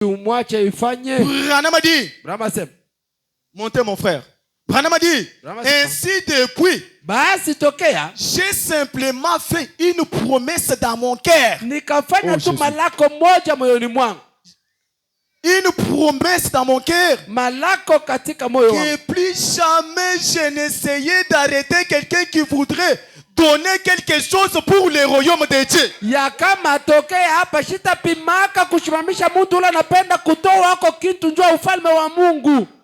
Branham a dit, montez mon frère. Branham a dit, ainsi depuis, j'ai simplement fait une promesse dans mon cœur. Une promesse dans mon cœur que plus jamais je n'essayais d'arrêter quelqu'un qui voudrait donner quelque chose pour le royaume de Dieu.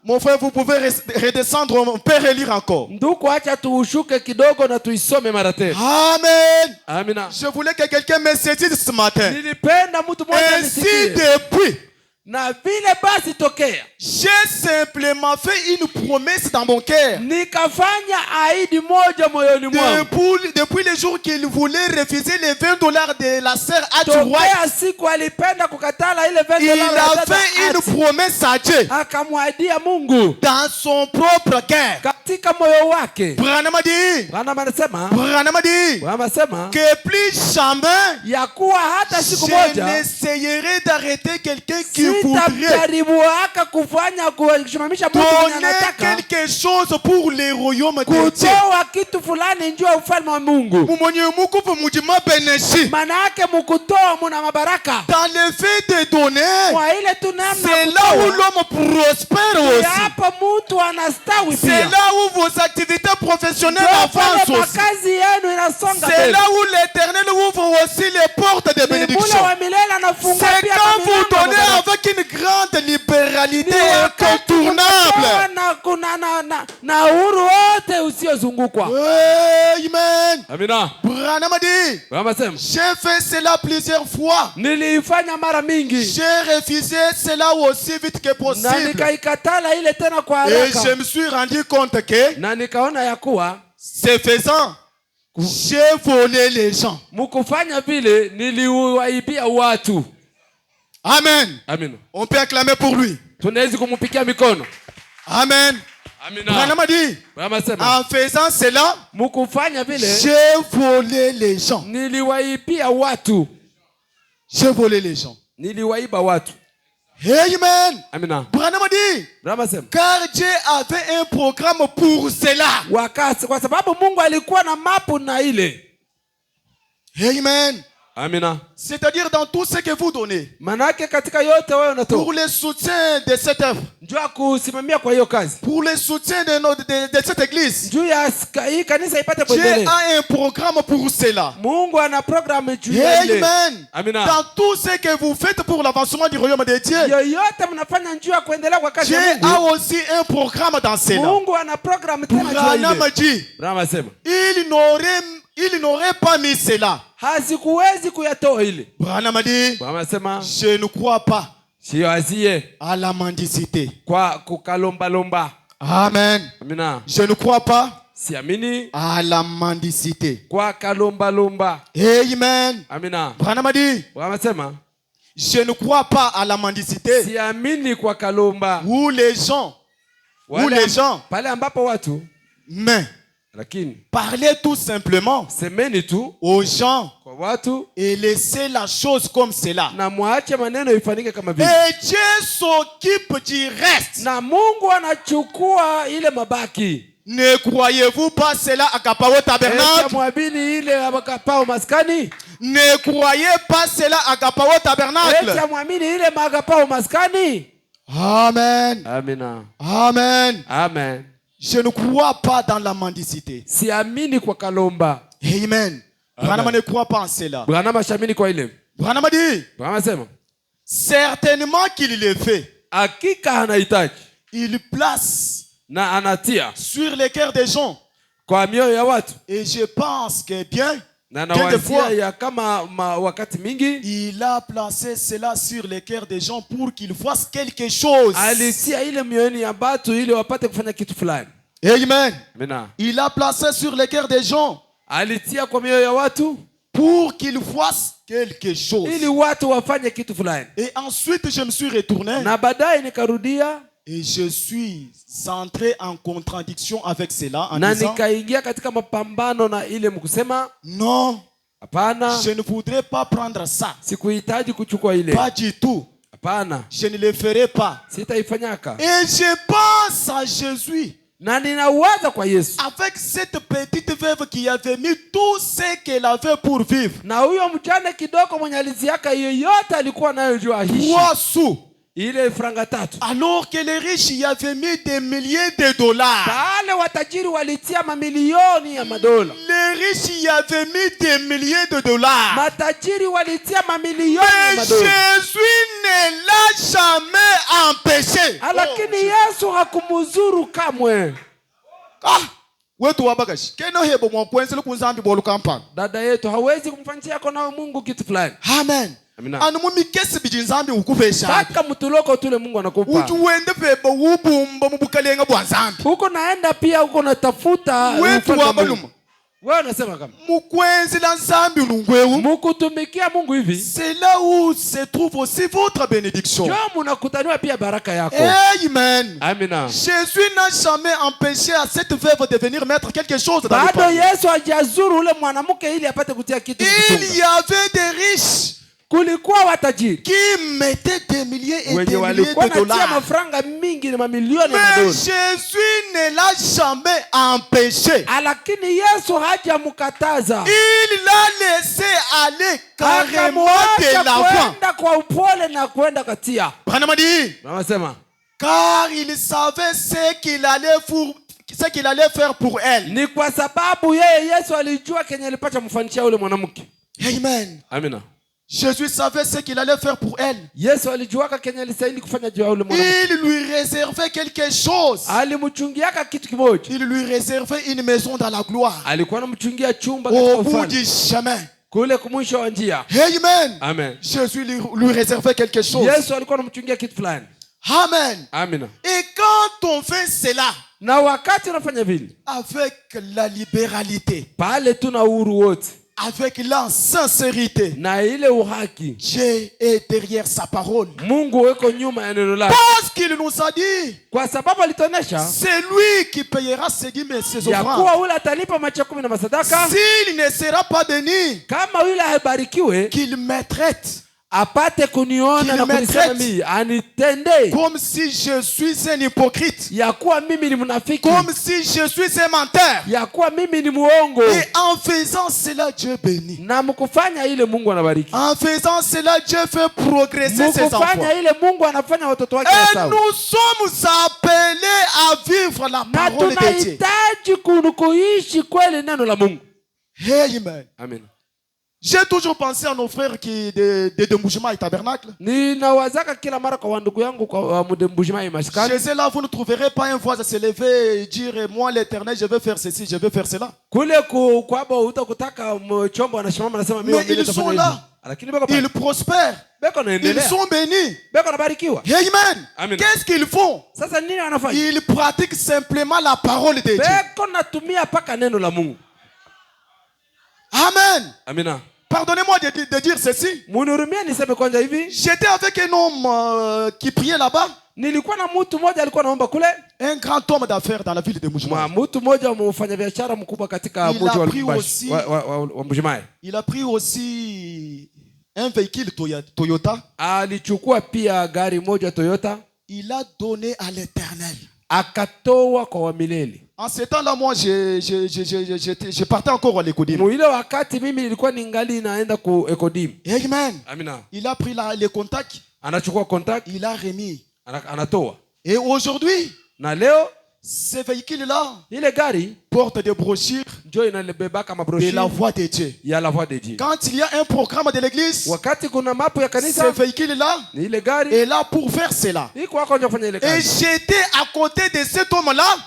Mon frère, vous pouvez redescendre, on peut relire encore. Amen. Je voulais que quelqu'un me saisisse ce matin. Ainsi depuis, j'ai simplement fait une promesse dans mon cœur. Depuis le jour qu'il voulait refuser les $20 de la sœur Adjoua, il a fait une promesse à Dieu dans son propre cœur. Branham a dit que plus jamais je n'essayerai d'arrêter quelqu'un qui voudrait donner quelque chose pour le royaume de Dieu. Dans le fait de donner, c'est là où l'homme prospère aussi. C'est là où vos activités professionnelles avancent aussi. C'est là où l'Éternel ouvre aussi les portes de bénédiction. C'est quand vous donnez avec une grande libéralité incontournable. Amen. Branham a dit, j'ai fait cela plusieurs fois. J'ai refusé cela aussi vite que possible. Et je me suis rendu compte que c'est faisant, j'ai volé les gens. Amen. On peut acclamer pour lui. Amen. Branham a dit, en faisant cela, j'ai volé les gens. J'ai volé les gens. Amen. Branham a dit, car Dieu avait un programme pour cela. Amen. C'est-à-dire dans tout ce que vous donnez, pour le soutien de cette œuvre, pour le soutien de cette église, Dieu a un programme pour cela. Amen. Dans tout ce que vous faites pour l'avancement du royaume de Dieu, Dieu a aussi un programme dans cela. Branham a dit, il n'aurait pas mis cela. Branham a dit, je ne crois pas à la mendicité. Amen. Je ne crois pas à la mendicité. Amen. Branham a dit, je ne crois pas à la mendicité où les gens mais parlez tout simplement aux gens et laissez la chose comme cela. Et Dieu s'occupe du reste. Ne croyez-vous pas cela à Kapao Tabernacle? Ne croyez pas cela à Kapao Tabernacle? Amen. Je ne crois pas dans la mendicité. Amen. Branham ne croit pas en cela. Branham a dit, certainement qu'il le fait. Il place sur les cœurs des gens. Et je pense que bien quelquefois, il a placé cela sur les cœurs des gens pour qu'ils fassent quelque chose. Amen. Il a placé sur les cœurs des gens pour qu'ils fassent quelque chose. Et ensuite, je me suis retourné et je suis entré en contradiction avec cela en disant, non, je ne voudrais pas prendre ça. Pas du tout. je ne le ferai pas. Et je pense à Jésus. Avec cette petite veuve qui avait mis tout ce qu'elle avait pour vivre. 3 sous. Alors que les riches y avaient mis des milliers de dollars. Les riches y avaient mis des milliers de dollars. Mais Jésus ne l'a jamais empêché. Amen. Anumumikesi bijinzambi ukuvesha. Saka mutuloko tule Mungu anakupa. Utuende pebo ubumba mubukalenga bwanzambi. Huko naenda pia huko natafuta. Wetu wabaluma. Wewe unasema kama mukwenzi la nzambi ulungwewu. Mukutumikia Mungu hivi. C'est là où se trouve aussi votre bénédiction. Jo munakutaniwa pia baraka yako. Amen. Amina. Jésus n'a jamais empêché à cette veuve de venir mettre quelque chose dans le panier. Bado Yesu hajazuru ule mwanamke ili apate kutia kitu kitunga. Il y avait des riches kulikuwa watajiri qui mettaient des milliers et des milliers de dollars. Mafranga mingi na mamilioni ya dollars. Mais Jésus ne l'a jamais empêché. Lakini Yesu hajamkataza. Il l'a laissé aller carrément de l'avant. Kwenda kwa upole na kwenda katia. Anasema car il savait ce qu'il allait faire pour elle. Ni kwa sababu yeye Yesu alijua kenye alipata mfanisha yule mwanamke. Amen. Amina. Jésus savait ce qu'il allait faire pour elle. Il lui réservait quelque chose. Il lui réservait une maison dans la gloire. Au bout du chemin. Amen. Amen. Jésus lui réservait quelque chose. Amen. Amen. Et quand on fait cela avec la libéralité, avec la sincérité, Dieu est derrière sa parole. Parce qu'il nous a dit, c'est lui qui payera ses dîmes et ses offrandes. S'il ne sera pas béni, qu'il me traite. Apate kuniona na kunisema mimi anitende comme si je suis un hypocrite, ya kuwa mimi ni mnafiki, comme si je suis un menteur, ya kuwa mimi ni muongo. Et en faisant cela Dieu bénit. Na mkufanya ile Mungu anabariki. En faisant cela Dieu fait progresser ses enfants. Mkufanya ile Mungu anafanya watoto wake sawa. Et nous sommes appelés à vivre la parole de Dieu. Tunahitaji kuishi kweli neno la Mungu. Amen. Amen. J'ai toujours pensé à nos frères qui de Mbujima et Tabernacle. Je sais là, vous ne trouverez pas un voix à se lever et dire moi l'Éternel, je vais faire ceci, je vais faire cela. Mais ils sont là. Ils prospèrent. Ils sont bénis. Amen. Qu'est-ce qu'ils font? Ils pratiquent simplement la parole de Dieu. Amen. Amina. Pardonnez-moi de dire ceci. J'étais avec un homme qui priait là-bas. Un grand homme d'affaires dans la ville de Mbujima. Il a pris aussi un véhicule Toyota. Il a donné à l'Éternel. En ce temps-là, moi, je partais encore à l'Ecodim. Amen. Il a pris les contacts. Il a remis. Et aujourd'hui, ce véhicule-là porte des brochures de la voix de Dieu. Quand il y a un programme de l'église, ce véhicule-là est là pour faire cela. Et j'étais à côté de cet homme-là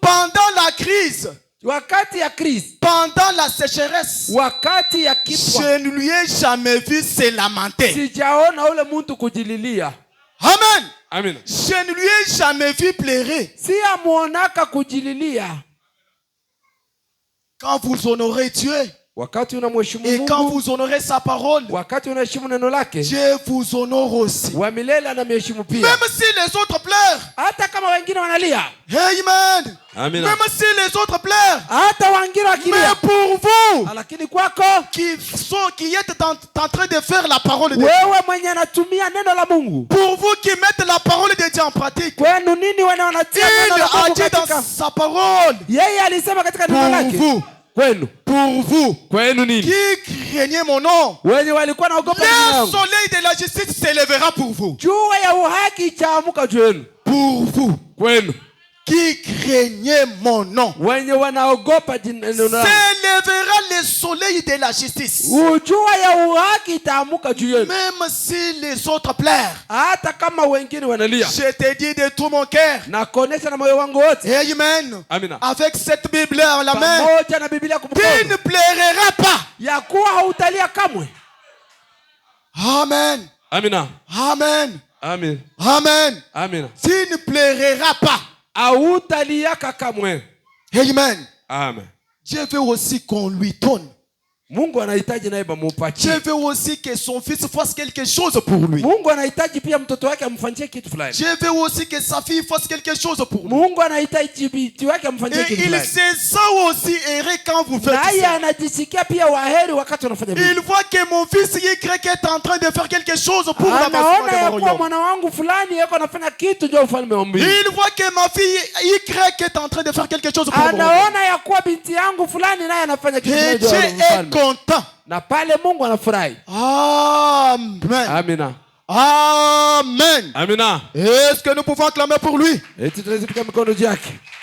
pendant la crise. Pendant la sécheresse, je ne lui ai jamais vu se lamenter. Amen. Amen. Je ne lui ai jamais vu pleurer. Si amuonaka kujililia. Quand vous honorez Dieu, Et quand vous honorez sa parole, Dieu vous honore aussi. Même si les autres pleurent. Amen. Même si les autres pleurent. Mais pour vous qui êtes en train de faire la parole de Dieu, pour vous qui mettez la parole de Dieu en pratique, il a dit dans sa parole, pour vous qui craignez mon nom, le soleil de la justice s'élèvera pour vous. Pour vous qui craignez mon nom, s'élèvera le soleil de la justice. Même si les autres pleurent, je te dis de tout mon cœur, amen, avec cette Bible en la main, tu ne pleureras pas. Amen. Amina. Amen. Amen. Amen. Amen. Tu ne pleureras pas. Amen. Amen. Dieu veut aussi qu'on lui donne. Dieu veut aussi que son fils fasse quelque chose pour lui. Dieu veut aussi que sa fille fasse quelque chose pour lui. Et il se sent aussi heureux quand vous faites ça. Il voit que mon fils Y est en train de faire quelque chose pour l'avancement de mon royaume. Il voit que ma fille Y est en train de faire quelque chose pour mon royaume. Et Dieu est content. Amen. Amina. Amen. Amina. Est-ce que nous pouvons acclamer pour lui?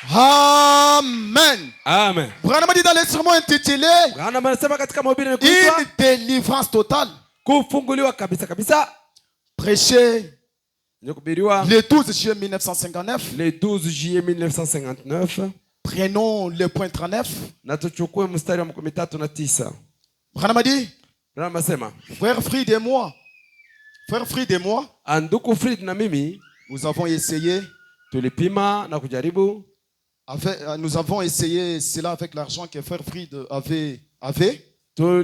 Amen. Amen. Branham dit dans le sermon intitulé Une délivrance totale, prêché le 12 juillet 1959. Le 12 juillet 1959. Prenons le point 39. Branham dit, frère Fried et moi, nous avons essayé cela avec l'argent que frère Fried avait. Que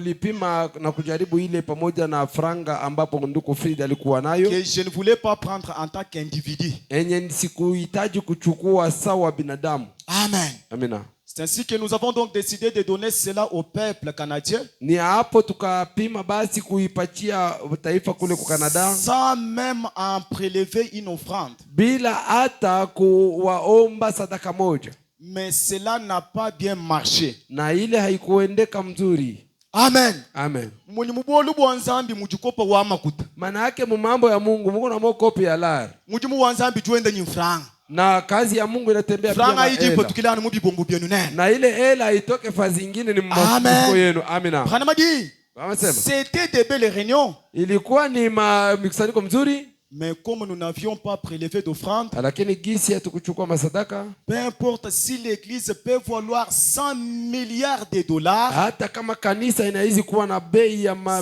je ne voulais pas prendre en tant qu'individu. Amen. Amina. C'est ainsi que nous avons donc décidé de donner cela au peuple canadien. Sans même en prélever une offrande. Mais cela n'a pas bien marché. Amen. Amen. Na kazi ya Mungu inatembea pia na ile hela itoke fazi nyingine ni mfuko yenu. Amina. C'était de belles réunions. Ilikuwa ni mikusanyiko mzuri. Mais comme nous n'avions pas prélevé d'offrande, peu importe si l'église peut valoir 100 milliards de dollars,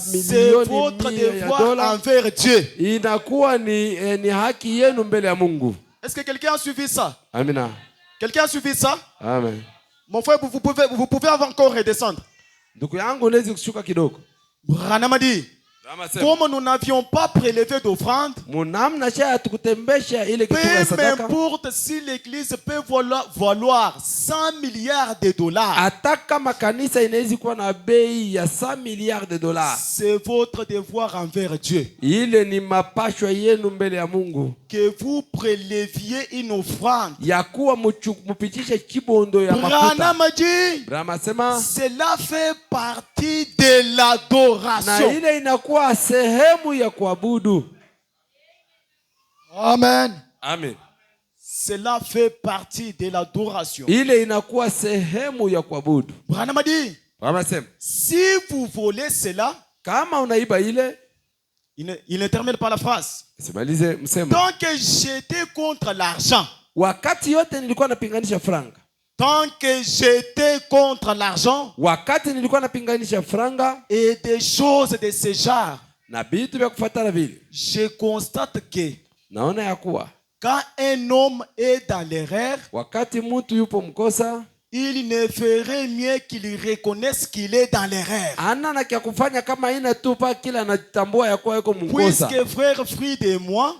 c'est votre devoir envers Dieu. Est-ce que quelqu'un a suivi ça? Amina. Quelqu'un a suivi ça? Amen. Mon frère, vous pouvez encore redescendre. Branham dit, comme nous n'avions pas prélevé d'offrande, peu importe si l'église peut valoir 100 milliards de dollars, c'est votre devoir envers Dieu que vous préleviez une offrande. Branham dit, cela fait partie de l'adoration. Amen. Amen. Cela fait partie de l'adoration. Branham dit, si vous volez cela, il ne termine pas la phrase. Donc j'étais contre l'argent. Tant que j'étais contre l'argent et des choses de ce genre, je constate que quand un homme est dans l'erreur, il ne ferait mieux qu'il reconnaisse qu'il est dans l'erreur. Puisque frère Fried et moi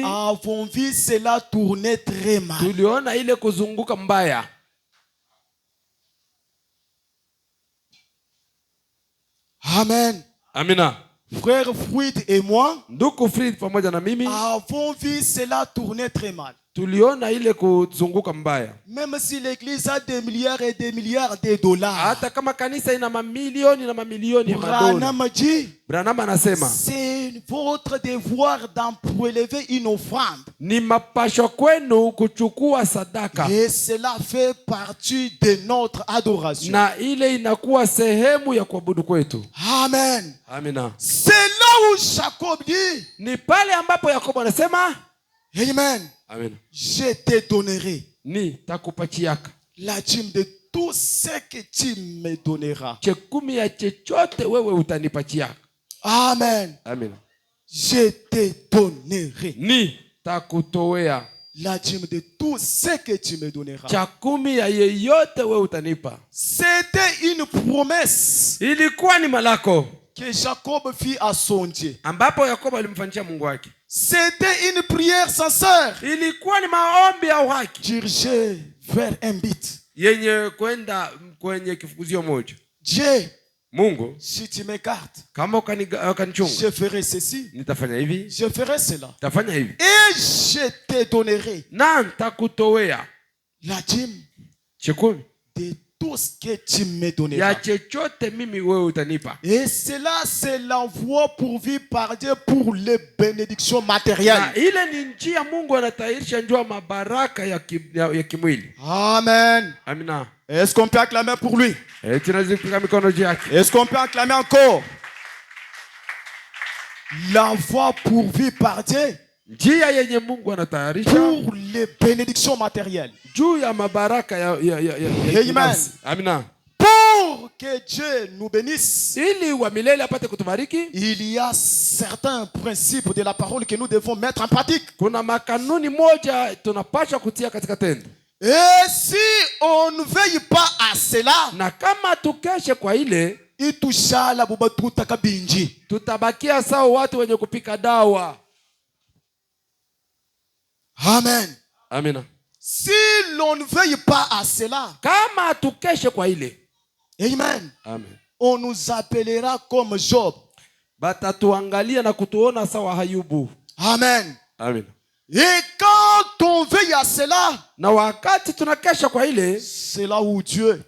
avons vu cela tourner très mal. Amen. Amina. Frère Fried et moi avons vu cela tourner très mal. Même si l'église a des milliards et des milliards de dollars, Branham dit, c'est votre devoir d'en prélever une offrande. Et cela fait partie de notre adoration. Amen. Amina. C'est là où Jacob dit, Amen. Amen. Je te donnerai la dîme de tout ce que tu me donneras. Amen. Amen. Je te donnerai la dîme de tout ce que tu me donneras. C'était une promesse que Jacob fit à son Dieu. C'était une prière sincère dirigée vers un but. Dieu, Mungu, si tu m'écartes, je ferai ceci, je ferai cela, et je te donnerai la dîme de tout ce que tu me donneras. Et cela, c'est l'envoi pourvu par Dieu pour les bénédictions matérielles. Amen. Amina. Est-ce qu'on peut acclamer pour lui? Est-ce qu'on peut acclamer encore? L'envoi pourvu par Dieu pour les bénédictions matérielles. Amen. Amina. Pour que Dieu nous bénisse, il y a certains principes de la parole que nous devons mettre en pratique. Et si on ne veille pas à cela, Amen. Amina. Si l'on ne veille pas à cela, Amen. Amen. On nous appellera comme Job. Amen. Amen. Et quand on veille à cela, c'est là où Dieu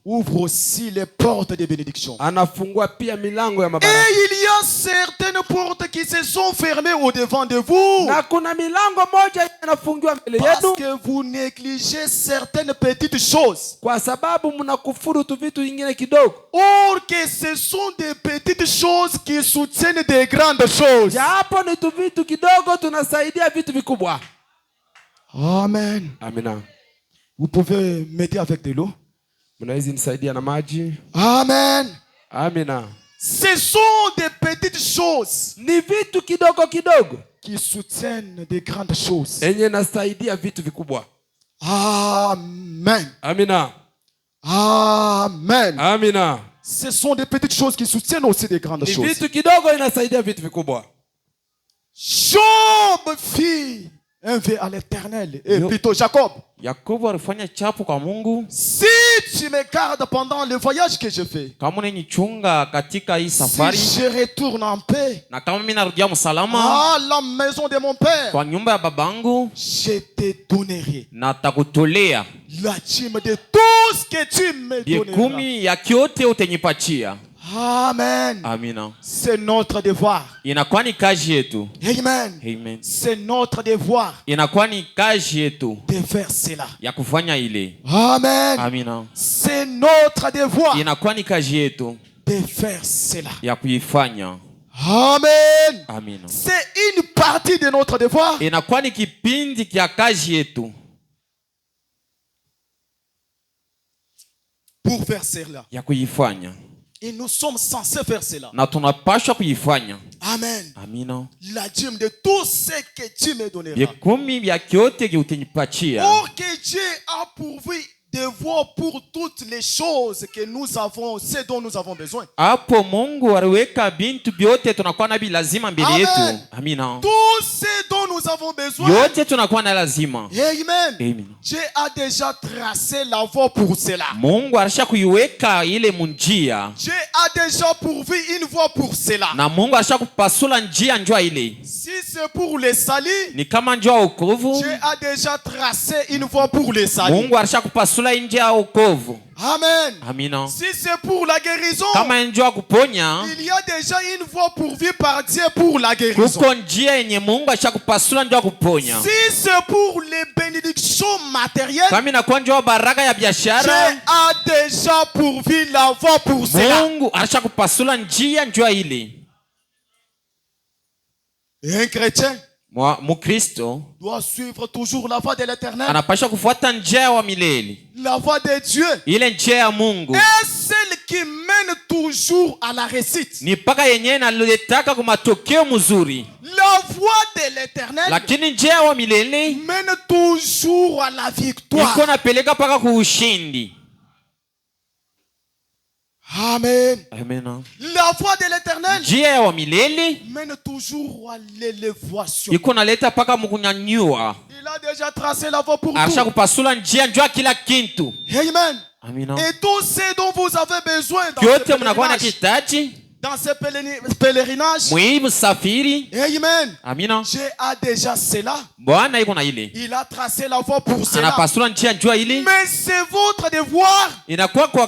ouvre aussi les portes de bénédiction. Et il y a certaines portes qui se sont fermées au devant de vous parce que vous négligez certaines petites choses. Or que ce sont des petites choses qui soutiennent des grandes choses. Amen. Amina. Vous pouvez m'aider avec de l'eau? Amen. Amina. Ce sont des petites choses qui soutiennent des grandes choses. Amen. Amina. Amen. Amina. Ce sont des petites choses qui soutiennent aussi des grandes choses. Job fit un vœu à l'Éternel, et plutôt Jacob. Si tu me gardes pendant le voyage que je fais, si je retourne en paix à la maison de mon père, je te donnerai la dîme de tout ce que tu me donneras. Amen. Amina. C'est notre devoir. Inakuwa ni kazi yetu. Amen. Amen. C'est notre devoir. Inakuwa ni kazi yetu de faire cela. Ya kufanya ile. Amen. Amina. C'est notre devoir. Inakuwa ni kazi yetu de faire cela. Ya kuifanya. Amen. Amina. C'est une partie de notre devoir. Inakuwa ni kipindi kia kazi yetu. Pour faire cela. Ya kuifanya. Et nous sommes censés faire cela. Na tunapaswa kuifanya. Amen. Amina. La dîme de tout ce que Dieu me donnera. Vyekomi vya kyote utanipatia. Or que Dieu a pourvu de voir pour toutes les choses que nous avons, ce dont nous avons besoin. Hapo Mungu aliweka bintu vyote tunakuwa na lazima mbele yetu. Amina. Tout ce dont nous avons besoin. Yote tunakuwa na lazima. Amen. Amen. Dieu a déjà tracé la voie pour cela. Mungu alisha kuiweka ile munjia. Dieu a déjà pourvu une voie pour cela. Na Mungu alisha kupasula njia njua ile. Si c'est pour le salut, ni kama njua wokovu. Dieu a déjà tracé une voie pour le salut. Mungu alisha kupasula njia wokovu. Amen. Amina. Si c'est pour la guérison, kama njua kuponya, il y a déjà une voie pourvue par Dieu pour la guérison. Kuko njia yenye Mungu alisha kupasula njua kuponya. Si c'est pour les bénédictions matérielles, kama inakuwa njua baraka ya biashara, Dieu a déjà pourvu la voie pour cela. Mungu alisha kupasula njia njua ile. Et un chrétien Mukristo doit suivre toujours la voie de l'Éternel. Anapaswa kufuata njia wa milele. La voie de Dieu. Ile njia ya Mungu. Et celle qui mène toujours à la réussite. Ni paka yenyewe inaletaka kwa matokeo mzuri. La voie de l'Éternel. Lakini njia wa milele mène toujours à la victoire. Iko napeleka paka ku ushindi. Amen. Amen. La voie de l'Éternel njia wa milele mène toujours à l'élévation. Iko naleta paka mkunyanyua. Il a déjà tracé la voie pour tout. Asha kupasula njia njua kila kintu. Amen. Amina. Et tout ce dont vous avez besoin dans ce pèlerinage. Amen. Amina. Dieu a déjà cela. Il a tracé la voie pour cela. Mais c'est votre devoir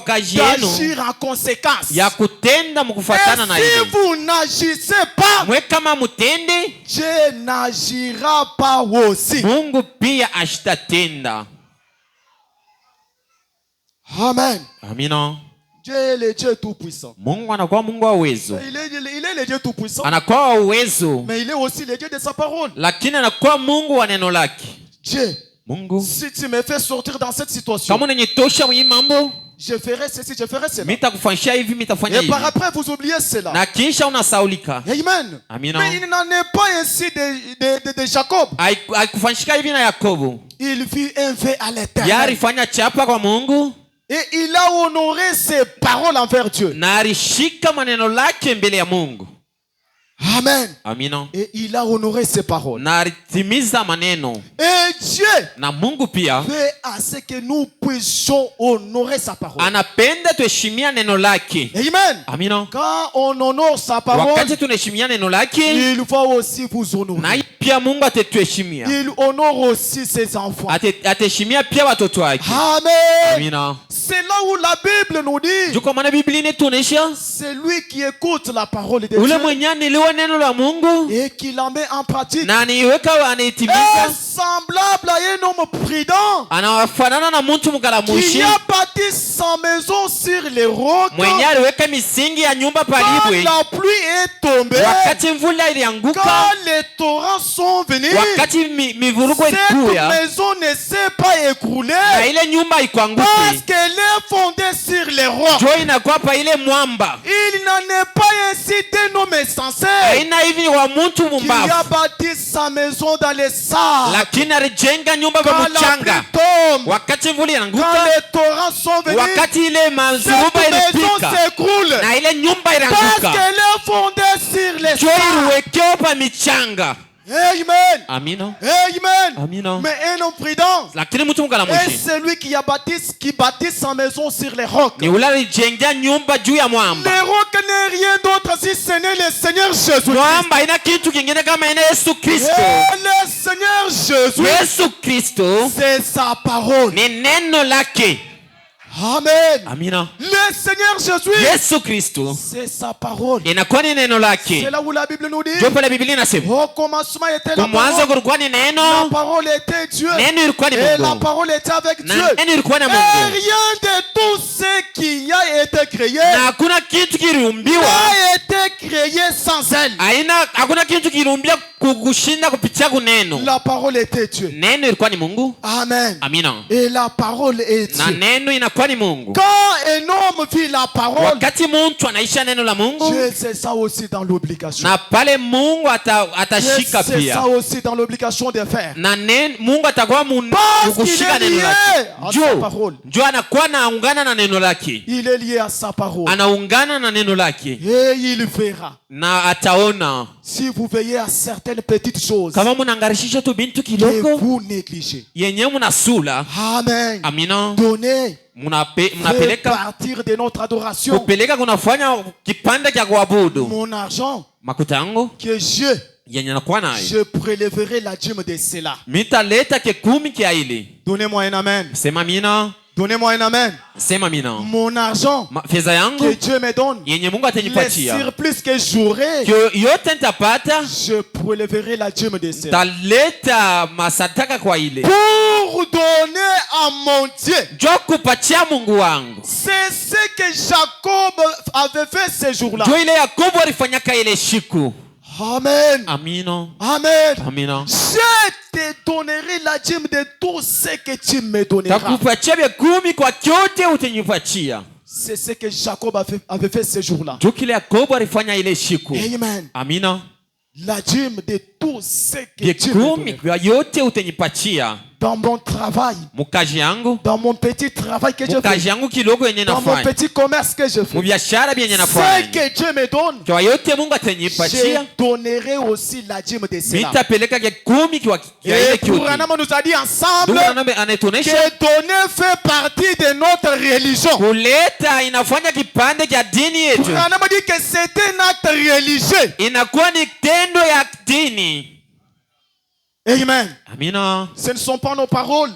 d'agir en conséquence. Et si vous n'agissez pas, Dieu n'agira pas aussi. Amen. Amina. Dieu est le Dieu tout-puissant. Mungu anakuwa Mungu wa uwezo. Il est le Dieu tout-puissant. Anakuwa wa uwezo. Mais il est aussi le Dieu de sa parole. Lakini anakuwa Mungu wa neno lake. Dieu. Mungu. Si tu me fais sortir dans cette situation, kama unanitosha mwi mambo, je ferai ceci, je ferai cela. Mitakufanyia hivi, mitafanya hivi. Et par après vous oubliez cela. Na kisha unasaulika. Amen. Amina. Mais il n'en est pas ainsi de Jacob. Haikufanyika hivi na Yakobo. Il fit un vœu à l'Éternel. Yari fanya chapa kwa Mungu. Et il a honoré ses paroles envers Dieu. Na alishika maneno lake mbele ya Mungu. Amen. Amina. Et il a honoré ses paroles. Na alitimiza maneno. Et Dieu na Mungu pia veut à ce que nous puissions honorer sa parole. Anapenda tuheshimia neno lake. Amen. Amina. Quand on honore sa parole, wakati tunaheshimia neno lake, il va aussi vous honorer. Na pia Mungu atatuheshimia. Il honore aussi ses enfants. Ataheshimia pia watoto wake. Amen. Amina. C'est là où la Bible nous dit. Juko maana Biblia inatuonesha c'est lui qui écoute la parole de Dieu. Ule mwenye anelewa neno la Mungu et qui la met en pratique. Na aniweka anaitimiza. Semblable à un homme prudent. Anafanana na mtu mkalamushi. Qui a bâti sa maison sur les rocs. Mwenye aliweka misingi ya nyumba palibwe. Quand la pluie est tombée. Wakati mvula ilianguka. Quand les torrents sont venus. Wakati mivurugo ilikuja. Cette maison ne s'est pas écroulée. Na ile nyumba ikuanguke. Parce qu'elle est fondée sur les rocs. Jo inakuwa pa ile mwamba. Il n'en est pas ainsi d'un homme insensé. Haina hivi wa mtu mumbavu. Qui a bâti sa maison dans les sables. Lakini alijenga nyumba kwa mchanga. Wakati mvula inaanguka. Quand les torrents sont venus. Wakati ile mazuruba ilipika. S'écroule. Na ile nyumba inaanguka. Parce qu'elle est fondée sur les sables. Jo iliwekewa pa michanga. Amen. Amina. Amen. Amina. Mais un homme prudent. Lakini mtu mkalamushi. Et celui qui bâtit sa maison sur les rocs. Ni ule alijenga nyumba juu ya mwamba. Les rocs n'est rien d'autre si ce n'est le Seigneur Jésus. Mwamba ina kitu kingine kama ina Yesu Kristo. Le Seigneur Jésus. Yesu Kristo. C'est sa parole. Ni neno lake. Amen. Amina. Le Seigneur Jésus. Yesu Kristo. C'est sa parole. Inakuwa ni neno lake. C'est là où la Bible nous dit. Jopo la Biblia inasema. Au commencement était la parole. Kulikuwa ni neno. La parole était Dieu. Neno ilikuwa ni Mungu. Et la parole était avec Dieu. Neno ilikuwa na Mungu. Et rien de tout ce qui a été créé. Na hakuna kitu kiliumbiwa. A été créé sans elle. Hakuna kitu kiliumbiwa kushinda kupitia kuneno. La parole était Dieu. Neno ilikuwa ni Mungu. Amen. Amina. Et la parole est Dieu. Na neno inakuwa ni Mungu. Quand un homme vit la parole, wakati mtu anaisha neno la Mungu, Dieu c'est ça aussi dans l'obligation. na pale Mungu atashika Dieu c'est pia. ça aussi dans l'obligation de faire. Na Mungu atakuwa kushika neno lake. Njoo anakuwa naungana na neno lake. Il est lié à sa parole. Anaungana na neno lake. Et il verra. Na ataona. Si vous veillez à certaines petites choses, kama mnaangarishisha tu bintu que kidogo vous négligez. yenye mnasula. Amen. Amina. Donnez. Mnapeleka partir de notre adoration. Kupeleka kunafanya kipande cha kuabudu. Mon argent. Makuta yangu. Que je. Yenye nakuwa nayo. Je prélèverai la dîme de cela. Mitaleta ke 10 kia ile. Donnez-moi un amen. Sema amina. Donnez-moi un amen. Sema amina. Mon argent fedha yangu que Dieu me donne, yenye Mungu atanipatia, le surplus que j'aurai, yote nitapata, je prélèverai la dîme de cela. Taleta masataka kwa ile. Pour donner à mon Dieu. Jo kupatia Mungu wangu. C'est ce que Jacob avait fait ce jour-là. Jo ile Yakobo alifanyaka ile siku. Amen. Amina. Amen. Amina. Je te donnerai la dîme de tout ce que tu me donneras. Takupatia vya 10 kwa kyote utanipatia. C'est ce que Jacob avait fait ce jour-là. Jo kile Yakobo alifanya ile siku. Amen. Amina. La dîme de tout ce que tu me donneras. Kwa yote utanipatia. Dans mon travail, dans mon petit travail que je fais, dans mon petit commerce que je fais, ce que Dieu me donne, je donnerai aussi la dîme de cela. Et Branham nous a dit ensemble que donner fait partie de notre religion. Branham dit que c'est un acte religieux. Amen. Amina. Ce ne sont pas nos paroles.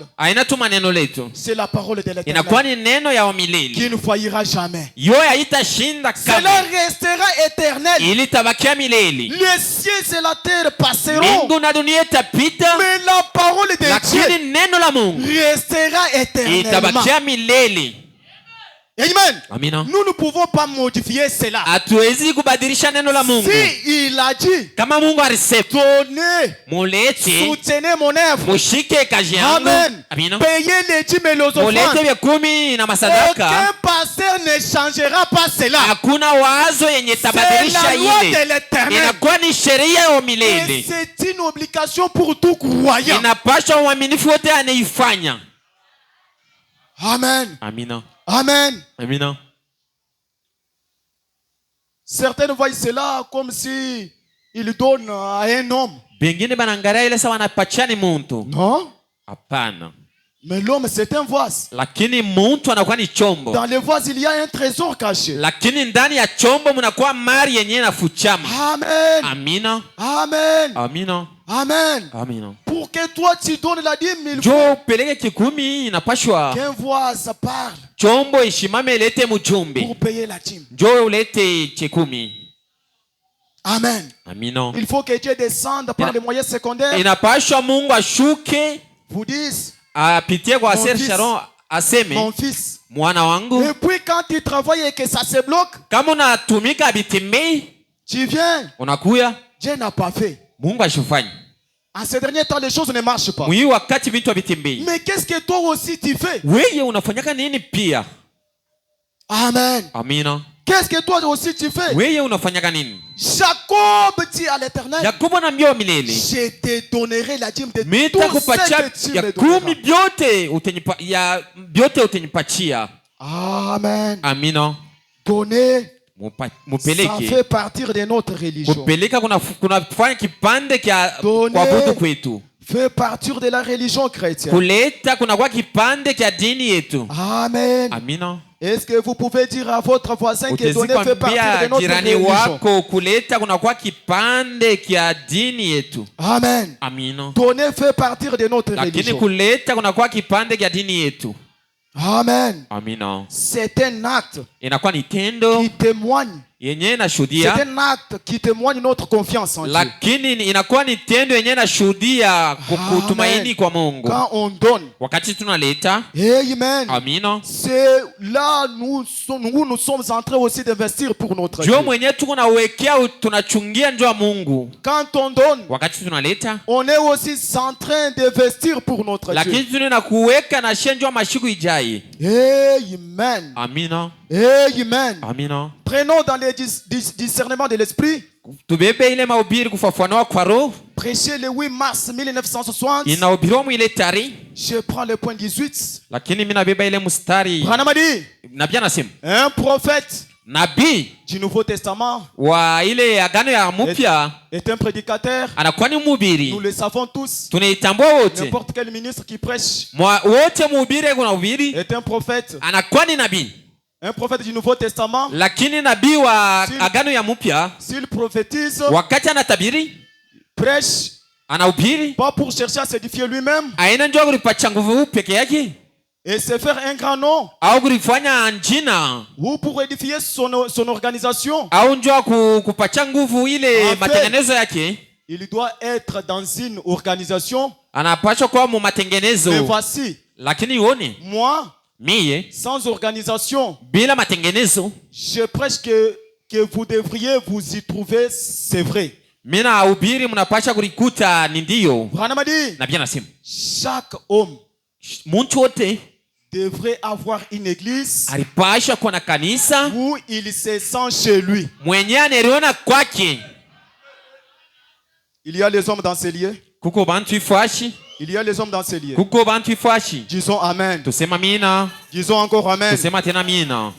C'est la parole de l'Éternel qui ne faillira jamais. Cela restera éternel. Les cieux et la terre passeront, mais la parole de Dieu restera éternellement. Amen. Amina. Nous ne pouvons pas modifier cela. Si il a dit, donnez, soutenez mon œuvre. Amen. Payez les dîmes et les offrandes. Aucun pasteur ne changera pas cela. C'est la loi de l'Éternel. Et c'est une obligation pour tout croyant. Amen. Amina. Amen. Amina. Certains voient cela comme si il donne à un homme. Non. Hapana. Mais l'homme c'est un vase. Lakini muntu anakuwa ni chombo. Dans le vase il y a un trésor caché. Lakini ndani ya chombo mnakuwa mali yenyewe inafuchama. Amen. Amina. Amen. Amina. Amen. Amina. Pour que toi tu donnes la dîme, il faut peleke 10 inapashwa qu'un vase parle. Chombo ishimame lete mjumbe. Pour payer la dîme. Jo ulete 10. Amen. Amina. Il faut que Dieu descende par les moyens secondaires. Inapashwa Mungu ashuke. Vous dites apitie kwa Ser Sharon aseme mon fils, mwana wangu. Et puis quand tu travailles et que ça se bloque, kama unatumika bitimei, tu viens, unakuya, Dieu n'a pas fait. Mungu ashufanye. En ces derniers temps les choses ne marchent pas. Mwi wakati vitu havitimei. Mais qu'est-ce que toi aussi tu fais? Wewe unafanyaka nini pia? Amen. Amina. Qu'est-ce que toi aussi tu fais? Wewe unafanyaka nini? Jacob dit à l'Éternel, Yakobo anaambia milele, je te donnerai la dîme de tout ce que tu me donneras. Byote utanipatia. Amen. Amina. Donner, ça fait partir de notre religion. Kupeleka kunafanya kipande kia kuabudu kwetu. Fait partir de la religion chrétienne. Kuleta kunakuwa kipande kia dini yetu. Amen. Amina. Est-ce que vous pouvez dire à votre voisin que donner fait partir de notre religion? Wako kuleta kunakuwa kipande kia dini yetu. Amen. Amina. Donner fait partir de notre religion. Lakini kuleta kunakuwa kipande kia dini yetu. Amen. Amina. C'est un acte inakuwa ni tendo qui témoigne yenye inashuhudia, c'est un acte qui témoigne notre confiance en Dieu. Lakini inakuwa ni tendo yenye inashuhudia kutumaini kwa Mungu. Quand on donne, wakati tunaleta, amen. Amina. C'est là nous sommes en train aussi d'investir pour notre Dieu. Jo mwenye tuko na wekea tunachungia ndio Mungu. Quand on donne, wakati tunaleta, on est aussi en train d'investir pour notre Dieu. Lakini tunena kuweka na shenjo mashiku ijai. Amen. Amina. Amen. Amina. Prenons dans les discernements de l'esprit. Tubebe ile mahubiri kufafanua kwa roho. Prêché le 8 mars 1960. Inahubiriwa mwile tari. Je prends le point 18. Lakini mimi nabeba ile mstari. Branham a dit, nabii anasema, un prophète nabii du Nouveau Testament wa ile agano ya mpya est un prédicateur. Anakuwa ni mhubiri. Nous le savons tous. Tunaitambua wote. N'importe quel ministre qui prêche wote mhubiri kuna hubiri est un prophète. Anakuwa ni nabii. Un prophète du Nouveau Testament. Lakini nabii wa agano ya mpya, s'il prophétise, wakati anatabiri, prêche, anahubiri, pas pour chercher à s'édifier lui-même, aina njoo kulipacha nguvu peke yake, et se faire un grand nom, au kulifanya jina, ou pour édifier son organisation, au njoo kupacha nguvu ile matengenezo yake. Il doit être dans une organisation. Anapaswa kuwa mu matengenezo. Mais voici, lakini uone, moi, miye, sans organisation, bila matengenezo, je prêche que vous devriez vous y trouver, c'est vrai. Mina ubiri mnapasha kulikuta ni ndio. Branham a dit, na bien nasema, chaque homme muntu wote devrait avoir une église alipasha kuwa na kanisa où il se sent chez lui. Mwenye aneriona kwake. Il y a les hommes dans ces lieux. Kuko bantu ifashi. Il y a les hommes dans ces lieux. Kuko bantu ifashi. Disons amen. Tusema mina. Disons encore amen. Tusema tena mina.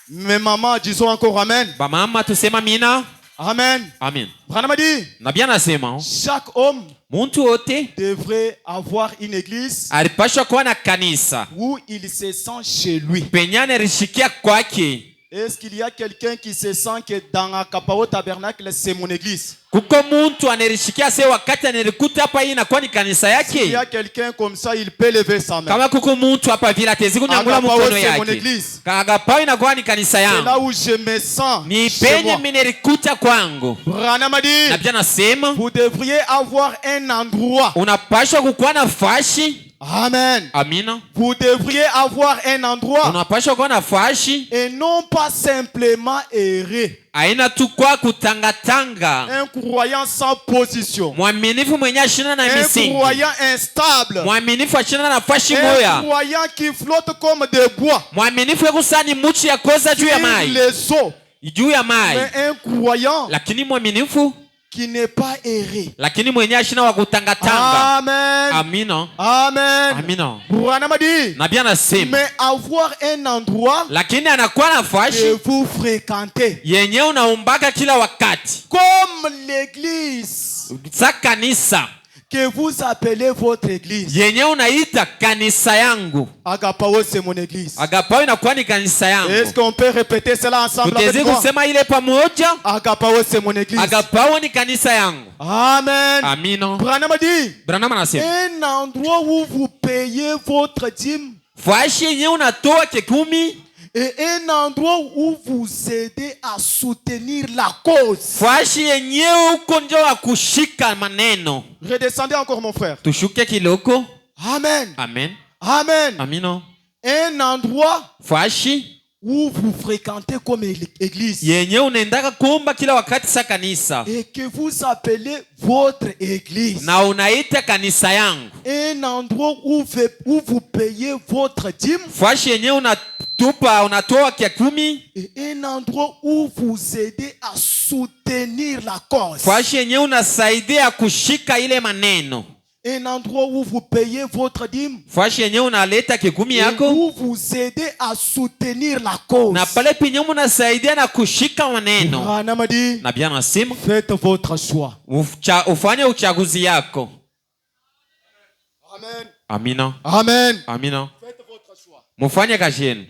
Mes mamans, disons encore amen. Ba mama tusema mina. Amen. Amen. Branham a dit, na bien nasema, chaque homme muntu wote devrait avoir une église alipashwa kuwa na kanisa où il se sent chez lui. Penyane rishikia kwake. Est-ce qu'il y a quelqu'un qui se sent que dans Akapao Tabernacle c'est mon église? Kuko muntu anirishikia se wakati anirikuta hapa hii inakuwa ni kanisa yake. S'il y a quelqu'un comme ça, il peut lever sa main. Kama kuko muntu hapa vile atezi kunyangula mkono yake. Agapao inakuwa ni kanisa yangu. C'est là où je me sens. Ni penye mimi nilikuta kwangu. Branham a dit, na pia nasema, vous devriez avoir un endroit. Unapaswa kukuwa na fashi. Amen. Amina. Vous devriez avoir un endroit. Unapaswa kuwa na fashi. Et non pas simplement errer. Aina tu kwa kutangatanga. Un croyant sans position. Mwaminifu mwenye ashina na misingi. Un croyant instable. Mwaminifu ashina na fashi moya. Un croyant qui flotte comme des bois. Mwaminifu yakusani muchi ya koza juu ya mai. Les eaux. Juu ya mai. Mais un croyant. Lakini mwaminifu qui n'est pas erré. Lakini mwenye ashina wa kutangatanga. Amen. Amina. Amen. Amina. Branham a dit, na bien nasema, mais avoir un endroit lakini anakuwa na fashi que vous fréquentez. Yenye unaumbaka kila wakati. Comme l'église. Sa kanisa. Que vous appelez votre église. Yenye unaita kanisa yangu. Agapao c'est mon église. Agapao inakuwa ni kanisa yangu. Est-ce qu'on peut répéter cela ensemble avec moi? Tutezi kusema ile pamoja. Agapao c'est mon église. Agapao ni kanisa yangu. Amen. Amina. Branham a dit, Branham anasema, un endroit où vous payez votre dîme. Fashi yenye unatoa kekumi. Et un endroit où vous aidez à soutenir la cause. Fashi yenye uko ndio wa kushika maneno. Redescendez encore mon frère. Tushuke kiloko. Amen. Amen. Amen. Amina. Un endroit fashi où vous fréquentez comme église. Yenye unaendaka kuomba kila wakati sa kanisa. Et que vous appelez votre église. Na unaita kanisa yangu. Un endroit où vous payez votre dîme. Fashi yenye unatoa kia kumi. Et un endroit où vous aidez à soutenir la cause. Fashi yenye unasaidia kushika ile maneno. Un endroit où vous payez votre dîme. Fashi yenye unaleta kikumi yako. Et où vous aidez à soutenir la cause. Na pale penye unasaidia na kushika maneno. Branham a dit, na bien nasema, faites votre choix. Ufanye uchaguzi yako. Amen. Amina. Amen. Amina. Faites votre choix. Mufanye kazi yenu.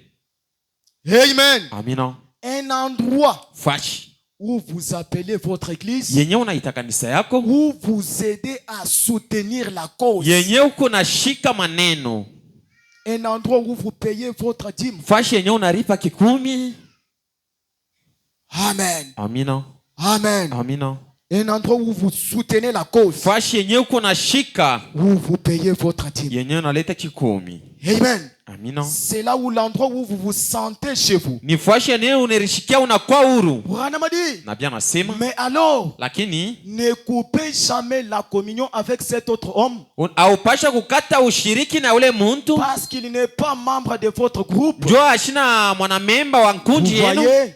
Amen. Amina. Un endroit fashi où vous appelez votre église. Yenye unaita kanisa yako. Où vous aidez à soutenir la cause. Yenye uko nashika maneno. Un endroit où vous payez votre dîme. Fashi yenye unaripa kikumi. Amen. Amina. Amen. Amina. Un endroit où vous soutenez la cause. Où vous payez votre dîme. Amen. C'est là où l'endroit où vous vous sentez chez vous. Mais alors, ne coupez jamais la communion avec cet autre homme. Parce qu'il n'est pas membre de votre groupe. Vous voyez?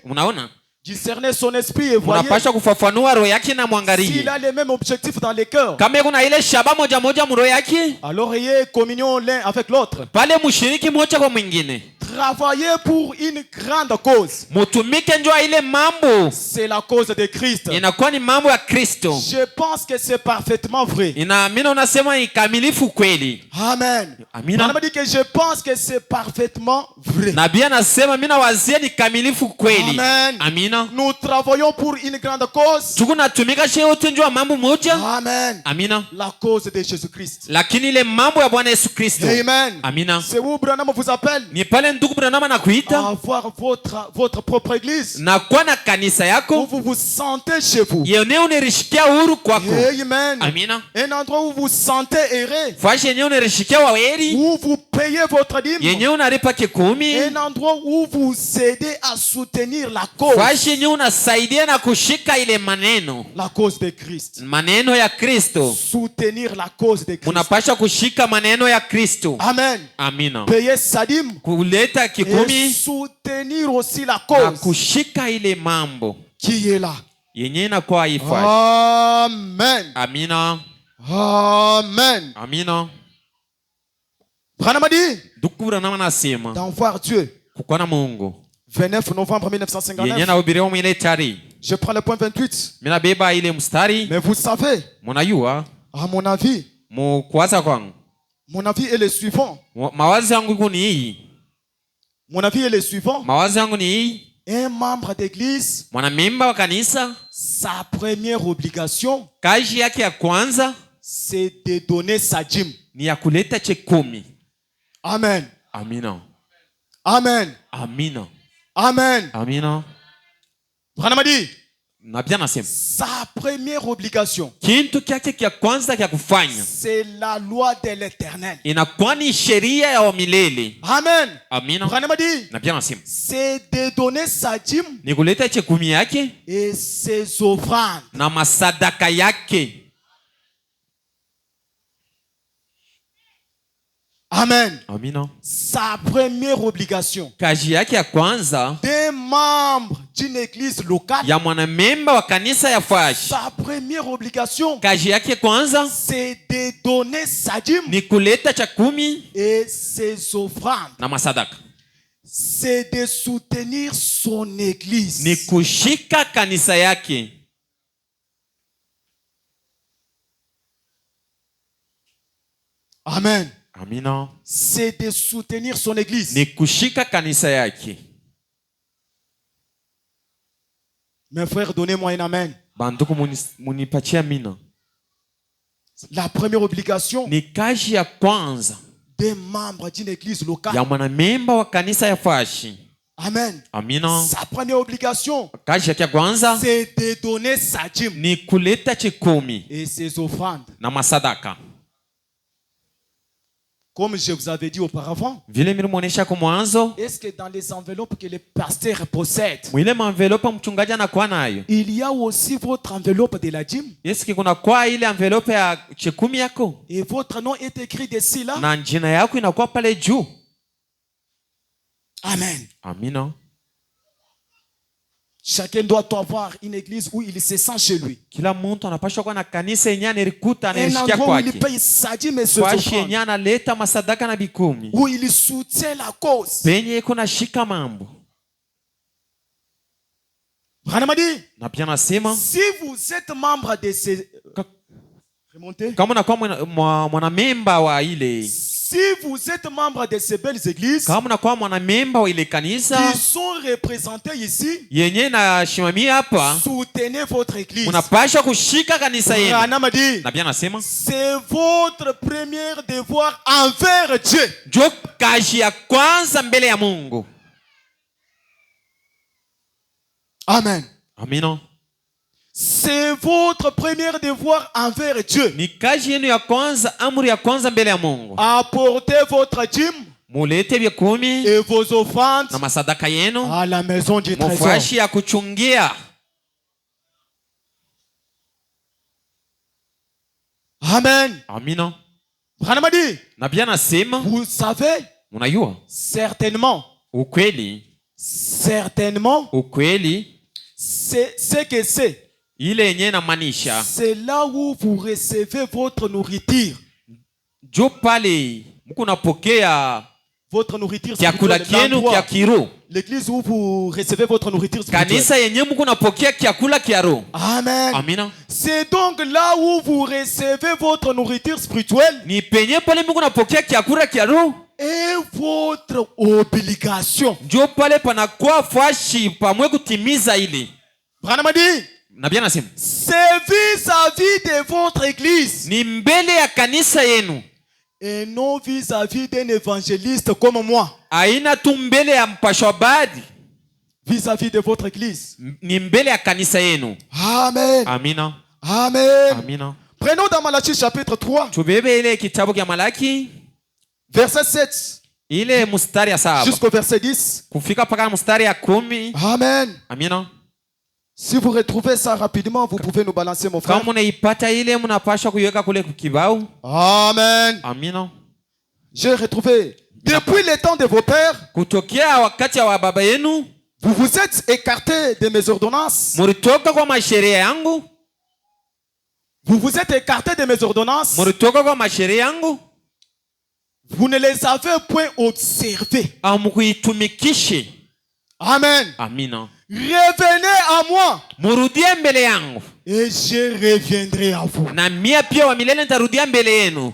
Discerner son esprit et voyez s'il a les mêmes objectifs dans les cœurs. Alors ayez communion l'un avec l'autre. Travaillez pour une grande cause. C'est la cause de Christ. Je pense que c'est parfaitement vrai. Amen. On m'a dit que je pense que c'est parfaitement vrai. Amen. Nous travaillons pour une grande cause. Amen. La cause de Jésus-Christ. Amen. C'est où Branham vous appelle à avoir votre propre église. Où vous vous sentez chez vous. Amen. Un endroit où vous sentez errer. Où vous payez votre dîme. Un endroit où vous aidez à soutenir la cause. La cause de Christ. Soutenir la cause de Christ. Amen. Payer sa dîme. Et soutenir aussi la cause qui est là. Amen. Amina. Amen. Amina. Branham dit d'en voir Dieu. 29 novembre 1959. Je prends le point 28. Mais vous savez, à mon avis est le suivant. Mon avis est le suivant. Un membre d'église, sa première obligation, c'est de donner sa dîme. Amen. Amina. Amen. Amina. Amen. Amina. Branham dit sa première obligation, c'est la loi de l'Éternel. Amen. Branham dit c'est de donner sa dîme et ses offrandes. Amen. Amina. Sa première obligation des membres d'une église locale. Sa première obligation, c'est de donner sa dîme et ses offrandes. C'est de soutenir son église. Amen. Amina. C'est de soutenir son église. Mes frères, donnez-moi un amen. La première obligation des membres d'une église locale. Amen. Amina. Sa première obligation, c'est de donner sa dîme et ses offrandes. Comme je vous avais dit auparavant, est-ce que dans les enveloppes que les pasteurs possèdent, il y a aussi votre enveloppe de la dîme? Et votre nom est écrit dessus là? Amen. Amina. Chacun doit avoir une église où il se sent chez lui. Un endroit où il paye sa dîme et ses offrandes. Où il soutient la cause. Branham dit, si vous êtes membre de ces... Remontez. Si vous êtes membre de ces belles églises qui sont représentées ici, soutenez votre église. C'est votre premier devoir envers Dieu. Amen. Amina. C'est votre premier devoir envers Dieu. Ni kazi yenu ya kwanza, amri ya kwanza mbele ya Mungu. Apportez votre dîme Mulete vya kumi et vos offrandes na masadaka yenu à la maison du trésor. Mufashi ya kuchungia. Amen. Amina. Branham dit, Nabii anasema, vous savez, unajua certainement, ukweli, c'est ce que c'est. ile yenye inamaanisha, c'est là où vous recevez votre nourriture. jo pale mko napokea votre nourriture chakula kienu kia kiroho. L'église où vous recevez votre nourriture spirituelle. Kanisa yenye mko napokea chakula kia roho. Amen. Amina. C'est donc là où vous recevez votre nourriture spirituelle. Ni penye pale mko napokea chakula kia roho. Et votre obligation. Jo pale panakuwa fashi pamwe kutimiza ile. Branham dit, Nabii anasema, c'est vis-à-vis de votre église. Ni mbele ya kanisa yenu. Et non vis-à-vis d'un évangéliste comme moi. Aina tu mbele ya mpasho habari. Vis-à-vis de votre église. Ni mbele ya kanisa yenu. Amen. Amina. Amen. Amina. Prenons dans Malachie chapitre 3. Tubebe ile kitabu kia Malaki. Verset 7. Ile mstari ya 7. Jusqu'au verset 10. Kufika paka mstari ya 10. Amen. Amina. Si vous retrouvez ça rapidement, vous pouvez nous balancer, mon frère. Kama unaipata ile mnapaswa kuiweka kule kukibao. Amen. Amina. J'ai retrouvé. Depuis le temps de vos pères, kutokea wakati wa baba yenu, vous vous êtes écartés de mes ordonnances. Mulitoka kwa masheria yangu. Vous vous êtes écartés de mes ordonnances. Mulitoka kwa masheria yangu. Vous ne les avez point observées. Amukuitumikishe. Amen. Amina. Revenez à moi. Murudie mbele yangu. Et je reviendrai à vous. Na mia pia wa milele nitarudia mbele yenu.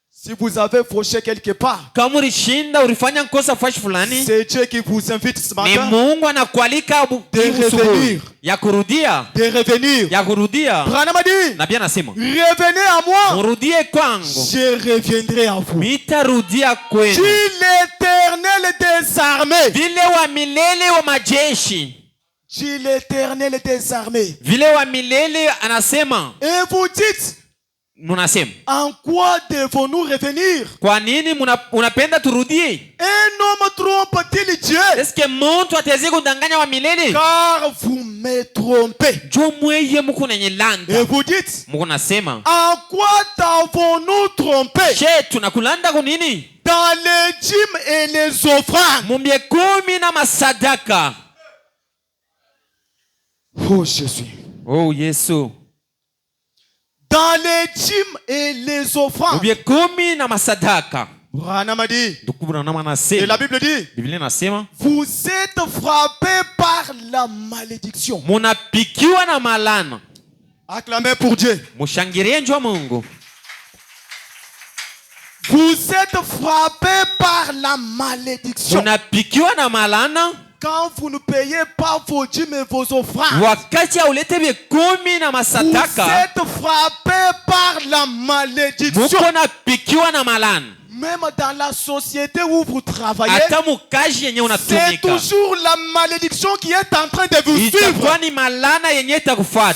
Si vous avez fauché quelque part, kama ulishinda ulifanya nkosa fashi fulani, c'est Dieu qui vous invite ce matin. Ni Mungu anakualika de revenir. Ya kurudia. De revenir. Ya kurudia. Branham dit, Nabii anasema, revenez à moi. Murudie kwangu. Je reviendrai à vous. Nitarudia kwenu. Dit l'Éternel des armées. Vile wa milele wa majeshi. Dit l'Éternel des armées. Vile wa milele anasema. Et vous dites, munasema, en quoi devons-nous revenir? Kwa nini unapenda turudie? Un homme trompe-t-il Dieu? Est-ce que mtu ataweza kudanganya wa milele? Car vous me trompez. Jo mweye muko nenye landa. Et vous dites, muko nasema, en quoi t'avons-nous trompé? Je tunakulanda kwa nini? Dans les dîmes et les offrandes. Mumbie kumi na masadaka. Oh Jésus. Oh Yesu. Dans les dîmes et les offrandes. Mumbie kumi na masadaka. Branham dit. Et la Bible dit. Vous êtes frappés par la malédiction. Munapikiwa na malana. Acclamez pour Dieu. Mushangirie njoo Mungu. Vous êtes frappés par la malédiction. Munapikiwa na malana. Quand vous ne payez pas vos dîmes et vos offrandes, wakati haulete kumi na masadaka, vous êtes frappés par la malédiction. Muko napikiwa na malana. Même dans la société où vous travaillez, c'est toujours la malédiction qui est en train de vous suivre.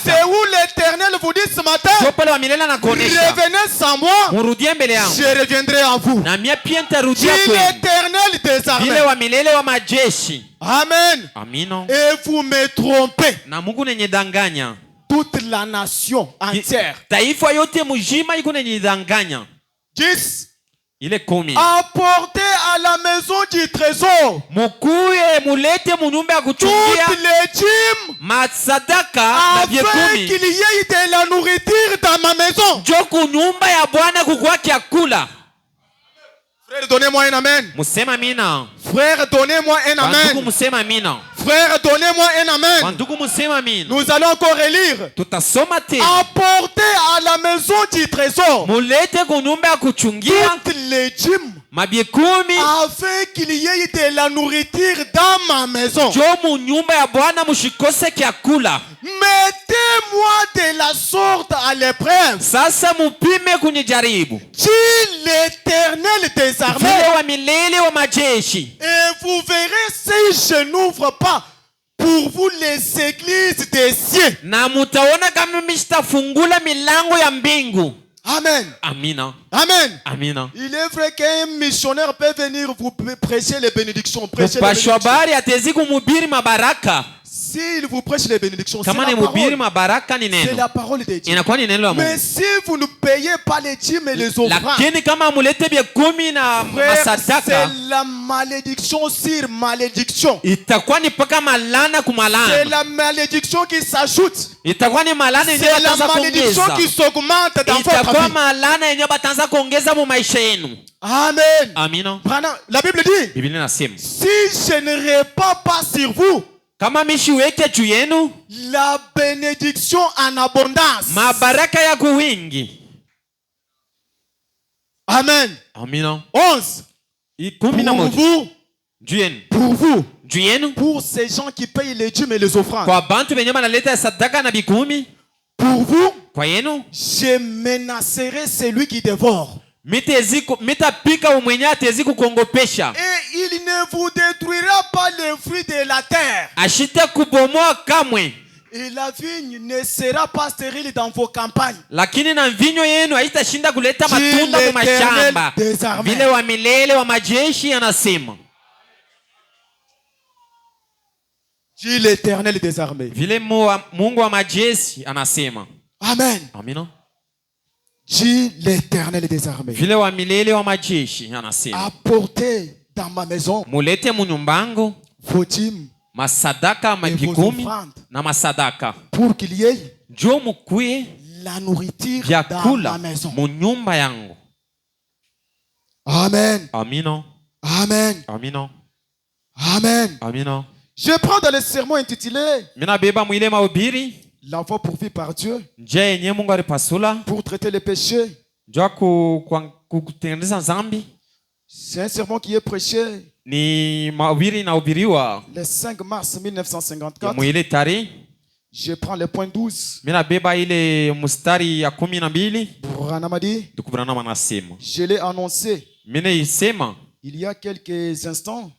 C'est où l'Éternel vous dit ce matin, revenez sans moi, je reviendrai à vous. Dit l'Éternel des armées. Amen. Et vous me trompez. Toute la nation entière. 10. Apportez à la maison du trésor toutes les dîmes afin qu'il y ait de la nourriture dans ma maison. Frère, donnez-moi un amen. Frère, donnez-moi un amen. Frère, donnez-moi un amen. Nous allons encore relire. Apportez à la maison du trésor toutes les dîmes afin qu'il y ait de la nourriture dans ma maison. Mettez-moi de la sorte à l'épreuve. Dit l'Éternel des armées. Et vous verrez si je n'ouvre pas pour vous les églises des cieux. Na mutaona kama mistafungula milango ya mbingu. Amen. Amina. Amen. Amina. Il est vrai qu'un missionnaire peut venir vous prêcher les bénédictions. Prêcher les bénédictions. S'il vous prêche les bénédictions, c'est la parole de Dieu. Mais si vous ne payez pas les dîmes et les offrandes, c'est la malédiction sur malédiction. C'est la malédiction qui s'ajoute. C'est la malédiction qui s'augmente dans votre vie. Amen. Amina. La Bible dit, si je ne répands pas sur vous la bénédiction en abondance. Amen. Amina. 11. Pour vous. Pour ces gens qui payent les dîmes et les offrandes. Pour vous, je menacerai celui qui dévore. Et il ne vous détruira pas les fruits de la terre. Et la vigne ne sera pas stérile dans vos campagnes. Dit l'Éternel des armées. Amen. Amina. Dit l'Éternel des armées. Apportez dans ma maison vos dîmes masadaka mapikumi na masadaka pour qu'il y ait jo mukuye la nourriture dans ma maison. Munyumba yangu. Amen. Amina. Amen. Amina. Amen. Amina. Je prends dans le sermon intitulé La voie pourvue par Dieu pour traiter les péchés. C'est un sermon qui est prêché le 5 mars 1954. Je prends le point 12. Je l'ai annoncé il y a quelques instants.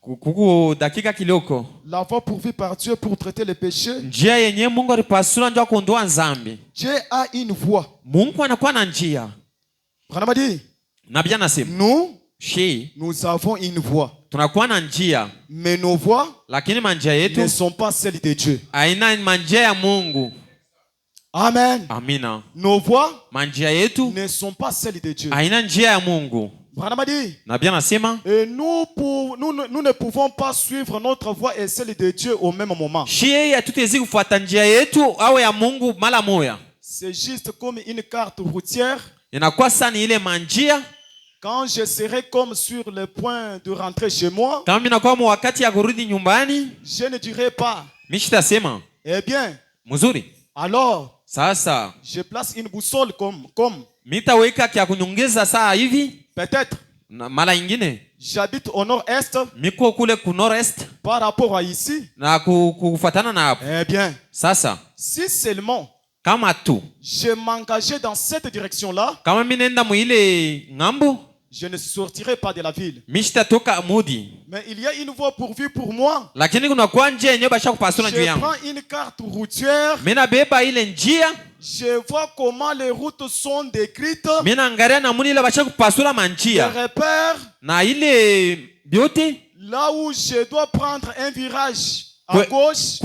La voie pourvue par Dieu pour traiter les péchés. Dieu a une voie. Nous avons une voie. Mais nos voies ne sont pas celles de Dieu. Amen. Amina. Nos voies ne sont pas celles de Dieu. Et nous ne pouvons pas suivre notre voie et celle de Dieu au même moment. C'est juste comme une carte routière. Quand je serai comme sur le point de rentrer chez moi, je ne dirai pas, eh bien, alors, je place une boussole comme peut-être, j'habite au nord-est, par rapport à ici, eh bien, si seulement je m'engageais dans cette direction-là, je ne sortirai pas de la ville. Mais il y a une voie pourvue pour moi. Je prends une carte routière. Je vois comment les routes sont décrites. Je repère là où je dois prendre un virage à gauche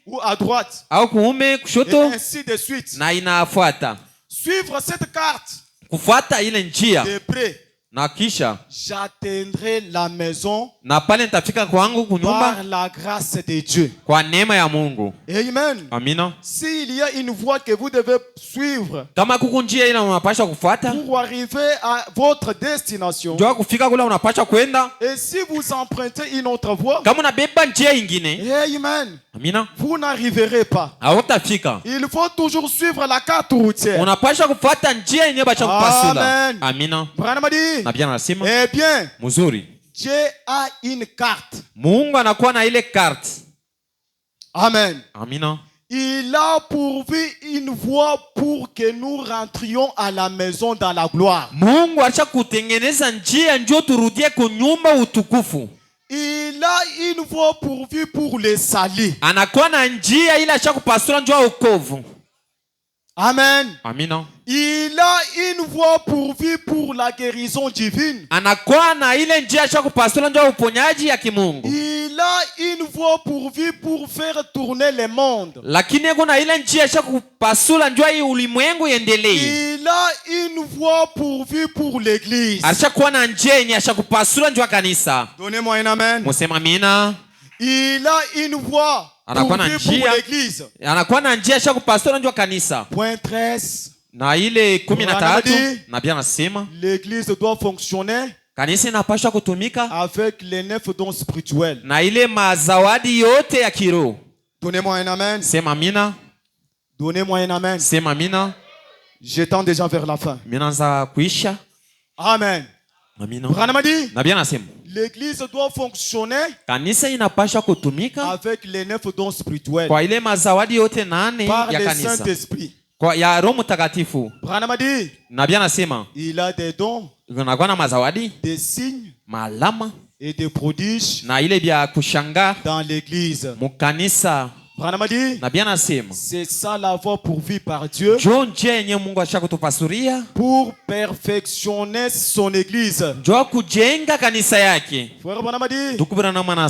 ou à droite. Et ainsi de suite. Suivre cette carte de près, j'atteindrai la maison par la grâce de Dieu. Amen. S'il y a une voie que vous devez suivre pour arriver à votre destination, et si vous empruntez une autre voie, amen, vous n'arriverez pas. Il faut toujours suivre la carte routière. Amen. Eh bien, Dieu a une carte. Amen. Il a pourvu une voie pour que nous rentrions à la maison dans la gloire. une voie pourvue pour les salis. Anakuwa na njia ile acha kupasula njoo wokovu. Amen. Amina. Il a une voie pourvue pour la guérison divine. Anakuwa na ile njia acha kupasula njoo uponyaji ya kimungu. Il a une voie pourvue pour faire tourner le monde. Lakini kuna ile njia acha kupasula njoo hii ulimwengu iendelee. Il a une voie pourvue pour l'église. Acha kuwa na njia yenye acha kupasula njoo kanisa. Donnez-moi un amen. Musema amina. Il a une voie pourvue pour l'église. Anakuwa na njia acha kupasula njoo kanisa. Point 13. Na ile 13 na bien nasema l'église doit fonctionner kanisa inapaswa kutumika avec les 9 dons spirituels. Na ile mazawadi yote ya kiroho. Donnez-moi un amen. Sema amina. Donnez-moi un amen. Sema amina. J'étends déjà vers la fin. Minaanza kuisha. Amen. Amina. Na bien nasema l'église doit fonctionner kanisa inapaswa kutumika avec les 9 dons spirituels. Kwa ile mazawadi yote 8 par ya le kanisa. Saint-Esprit. Kwa ya Roho Mtakatifu. Na bien nasema il a des dons, unakuwa na mazawadi, des signes, malama et des prodiges na ile bya kushanga dans l'église. Mukanisa. Na bien nasema c'est ça la voie pourvue par Dieu Mungu ashakutupasuria pour perfectionner son église. Njoo kujenga kanisa yake.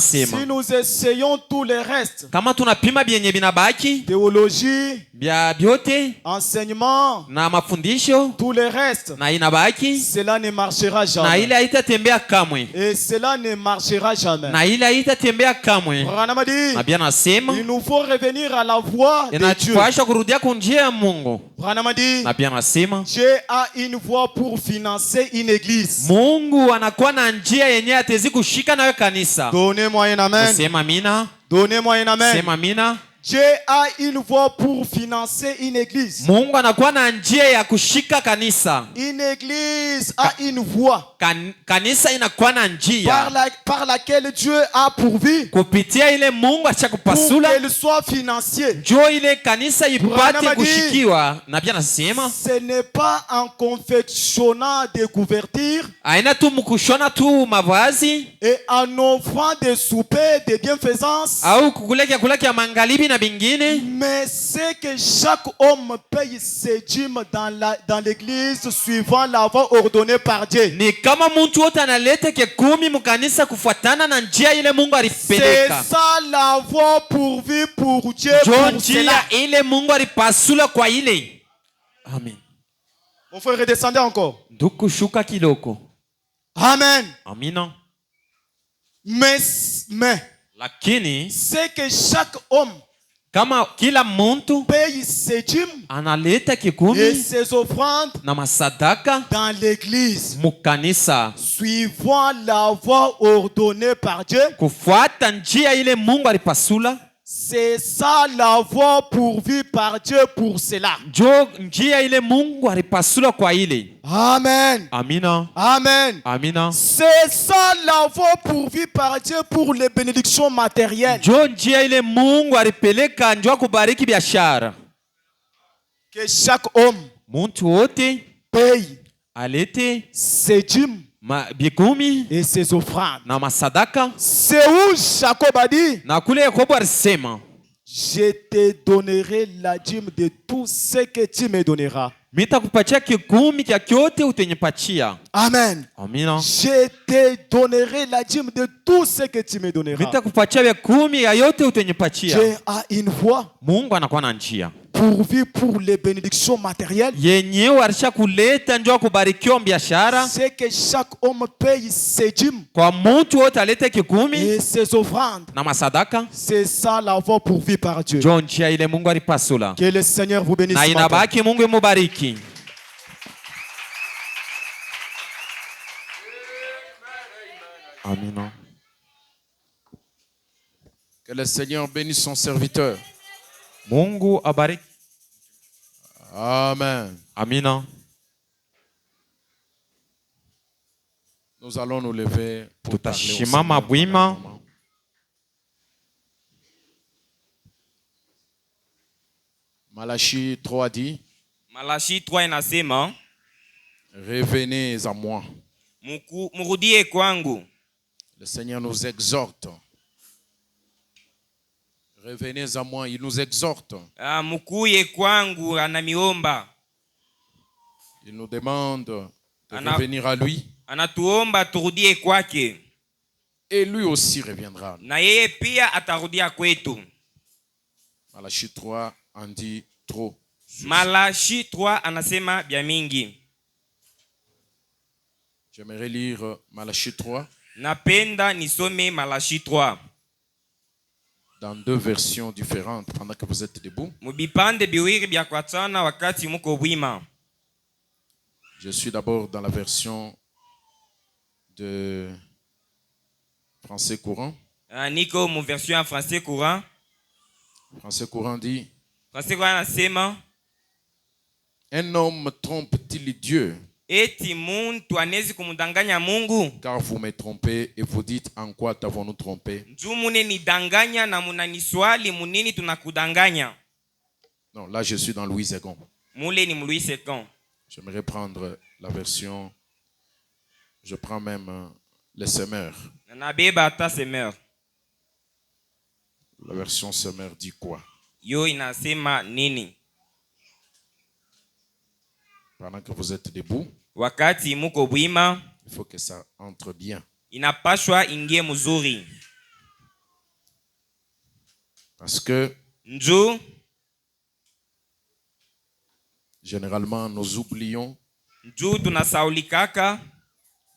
Si nous essayons tout le reste, kama tunapima bienye binabaki, théologie, bya byote, enseignement na mafundisho, tout le reste, na inabaki, cela ne marchera jamais. Na ile haitatembea kamwe. Et cela ne marchera jamais. Na ile haitatembea kamwe. Na bien nasema il nous faut revenir à la voie de Dieu. Kurudia kunjia ya Mungu. Na bien nasema Dieu a une voie pour financer une église. Mungu anakuwa na njia yenye atezi kushika nayo kanisa. Donnez-moi un amen. Sema amina. Donnez-moi un amen. Sema amina. Dieu a une voie pour financer une église. Mungu anakuwa na njia ya kushika kanisa. Une église a une voie. Kanisa inakuwa na njia par laquelle Dieu a pourvu. Kupitia ile Mungu achakupasula. Pour qu'elle soit financier. Njoo ile kanisa ipate kushikiwa. Na pia nasema ce n'est pas en confectionnant des couvertures. Aina tu mkushona tu mavazi. Et en offrant des soupers de bienfaisance. Au kukuleka mangalibi na bingine. Mais c'est que chaque homme paye ses dîmes dans l'église suivant la voie ordonnée par Dieu. Ni kama mtu wote analeta kekumi mukanisa kufuatana na njia ile Mungu alipeleka. C'est ça la voie pourvue pour Dieu. Pour cela ile Mungu alipasula kwa ile. Amen. Mon frère, redescendez encore. Nduku shuka kiloko. Amen. Amina. Mais lakini c'est que chaque homme kama kila muntu paye ses dîmes analeta kikumi et ses offrandes na masadaka dans l'église mukanisa suivant la voie ordonnée par Dieu. Kufuata njia ile Mungu alipasula. C'est ça la voie pourvue par Dieu pour cela. Njia ile Mungu alipasula kwa ile. Amen. Amina. Amen. Amina. C'est ça la voie pourvue par Dieu pour les bénédictions matérielles. Njia ile Mungu alipeleka njoo kubariki biashara. Que chaque homme muntu wote paye alete ses dîmes bikumi et ses offrandes. Na masadaka. C'est où Jacob a dit, na kule Yakobo alisema, je te donnerai la dîme de tout ce que tu me donneras. Mitakupatia kikumi kya kyote utenipatia. Amen. Amina. Je te donnerai la dîme de tout ce que tu me donneras. Mitakupatia kikumi ya yote utenipatia. Dieu a une voie. Mungu anakuwa na njia. Pourvu pour les bénédictions matérielles. Yenyewe alisha kuleta njoo kubarikiwa biashara. C'est que chaque homme paye ses dîmes. Kwa mtu wote alete kikumi et ses offrandes. Na masadaka. C'est ça la voie pourvue par Dieu. Njia ile Mungu alipasula. Que le Seigneur vous bénisse. Na inabaki Mungu mubariki. Amen. Que le Seigneur bénisse son serviteur. Mungu abariki. Amen. Amina. Nous allons nous lever pour tutashimama bwima. Malachi 3 dit. Malachi 3 inasema, revenez à moi. Murudie kwangu. Le Seigneur nous exhorte. Revenez à moi, il nous exhorte. Mukuye kwangu anamiomba. Il nous demande de revenir à lui. Anatuomba turudie kwake. Et lui aussi reviendra. Na yeye pia atarudia kwetu. Malachie 3 en dit trop. Malachie 3 anasema bya mingi. J'aimerais lire Malachie 3. Napenda nisome Malachie 3. Dans deux versions différentes pendant que vous êtes debout. Mubipande biwiri bya kwatana wakati muko bwima. Je suis d'abord dans la version de français courant. Niko mu version en français courant. Français courant dit: Français courant nasema, un homme trompe-t-il Dieu? Eti muntu anezi kumudanganya Mungu? Car vous me trompez et vous dites: en quoi t'avons-nous trompé? Njumune nidanganya na munaniswali munini tunakudanganya. Non, là je suis dans Louis II. Mule ni Louis II. J'aimerais prendre la version, je prends même les semeurs. Nabeba ata semeur. La version semeur dit quoi? Yo inasema nini? Pendant que vous êtes debout, wakati muko bwima, il faut que ça entre bien. Inapashwa ingie mzuri. Parce que généralement nous oublions, tunasaulikaka,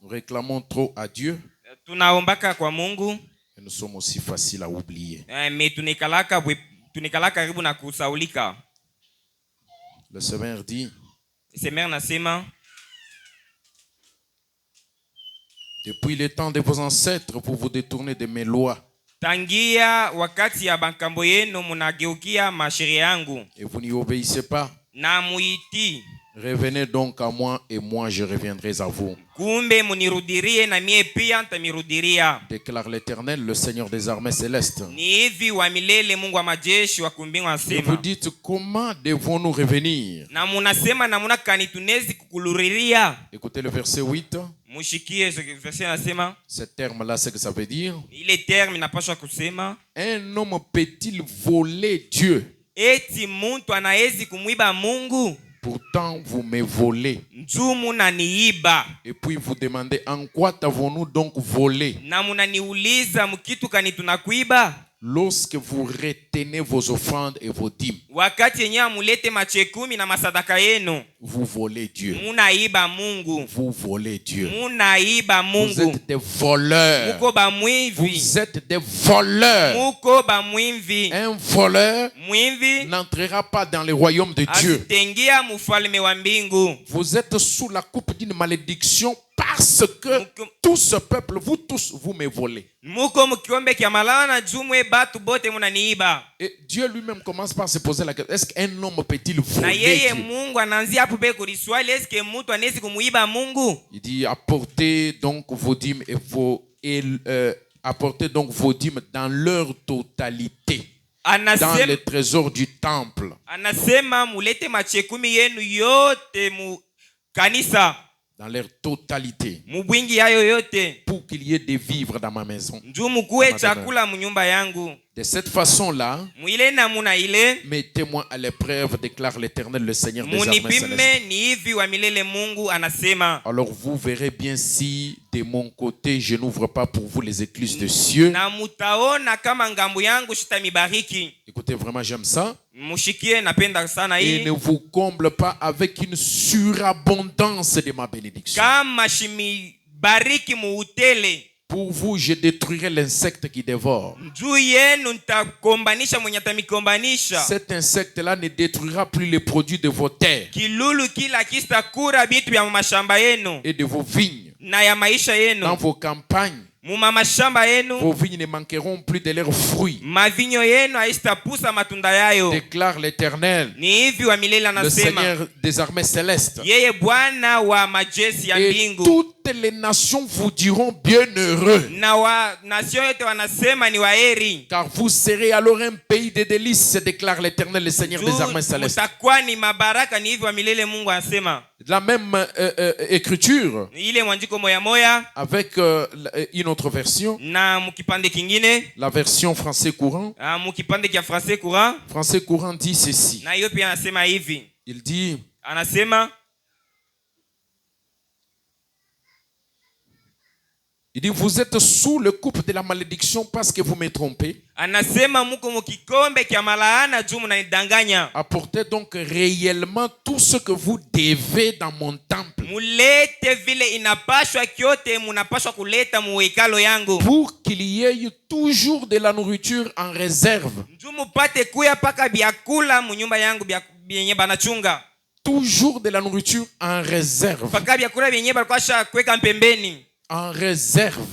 nous réclamons trop à Dieu, tunaombaka kwa Mungu, et nous sommes aussi faciles à oublier. Mais tunekalaka karibu na kusaulika. Le Seigneur dit: Seigneur nasema, depuis le temps de vos ancêtres, vous vous détournez de mes lois. Tangia wakati ya bankambo yenu munageukia masheria yangu. Et vous n'y obéissez pas. Na muiti. Revenez donc à moi et moi je reviendrai à vous. Kumbe munirudirie na mie pia ntamirudiria. Déclare l'Éternel, le Seigneur des armées célestes. Ni hivi wa milele Mungu wa majeshi wa kumbingu asema. Et vous dites: comment devons-nous revenir? Na munasema namuna kani tunezi kukuluriria. Écoutez le verset 8. Mushikie verset nasema. Ce terme-là, c'est que ça veut dire. Ile terme inapaswa kusema. Un homme peut-il voler Dieu? Eti muntu anaezi kumwiba Mungu? Pourtant, vous me volez. Njumu na niiba. Et puis vous demandez: en quoi t'avons-nous donc volé? Na munaniuliza mukitu kani tunakuiba? Lorsque vous retenez vos offrandes et vos dîmes, wakati yenyewe mulete machekumi na masadaka yenu, vous volez Dieu. Munaiba Mungu. Vous volez Dieu. Munaiba Mungu. Vous êtes des voleurs. Muko ba mwivi. Vous êtes des voleurs. Muko ba mwivi. Un voleur mwivi n'entrera pas dans le royaume de Dieu. Asitengia mufalme wa mbingu. Vous êtes sous la coupe d'une malédiction parce que tout ce peuple, vous tous, vous me volez. Muko mukiombe kia malana jumwe batu bote munaniiba. Et Dieu lui-même commence par se poser la question: est-ce qu'un homme peut-il voler na yeye Dieu? Mungu ananzia hapo pe kuliswali, eske mtu anaweza kumuiba Mungu? Il dit: apportez donc vos dîmes apportez donc vos dîmes dans leur totalité. Dans les trésors du temple. Anasema mulete machekumi yenu yote mu kanisa. Dans leur totalité. Mubwingi yayo yote. Pour qu'il y ait des vivres dans ma maison. Njoo mukue chakula munyumba yangu. De cette façon-là, mettez-moi à l'épreuve, déclare l'Éternel, le Seigneur des armées célestes. Alors vous verrez bien si de mon côté je n'ouvre pas pour vous les écluses de cieux. Écoutez, vraiment j'aime ça. Et ne vous comble pas avec une surabondance de ma bénédiction. Pour vous, je détruirai l'insecte qui dévore. Cet insecte-là ne détruira plus les produits de vos terres et de vos vignes. Dans vos campagnes, vos vignes ne manqueront plus de leurs fruits. Déclare l'Éternel, le Seigneur des armées célestes. Et toutes les nations vous diront bienheureux. Car vous serez alors un pays de délices, déclare l'Éternel, le Seigneur des armées célestes. la même écriture avec une autre version, la version français courant. Français courant dit ceci. Il dit, vous êtes sous le coup de la malédiction parce que vous me trompez. Apportez donc réellement tout ce que vous devez dans mon temple. Pour qu'il y ait toujours de la nourriture en réserve. Toujours de la nourriture en réserve. En réserve.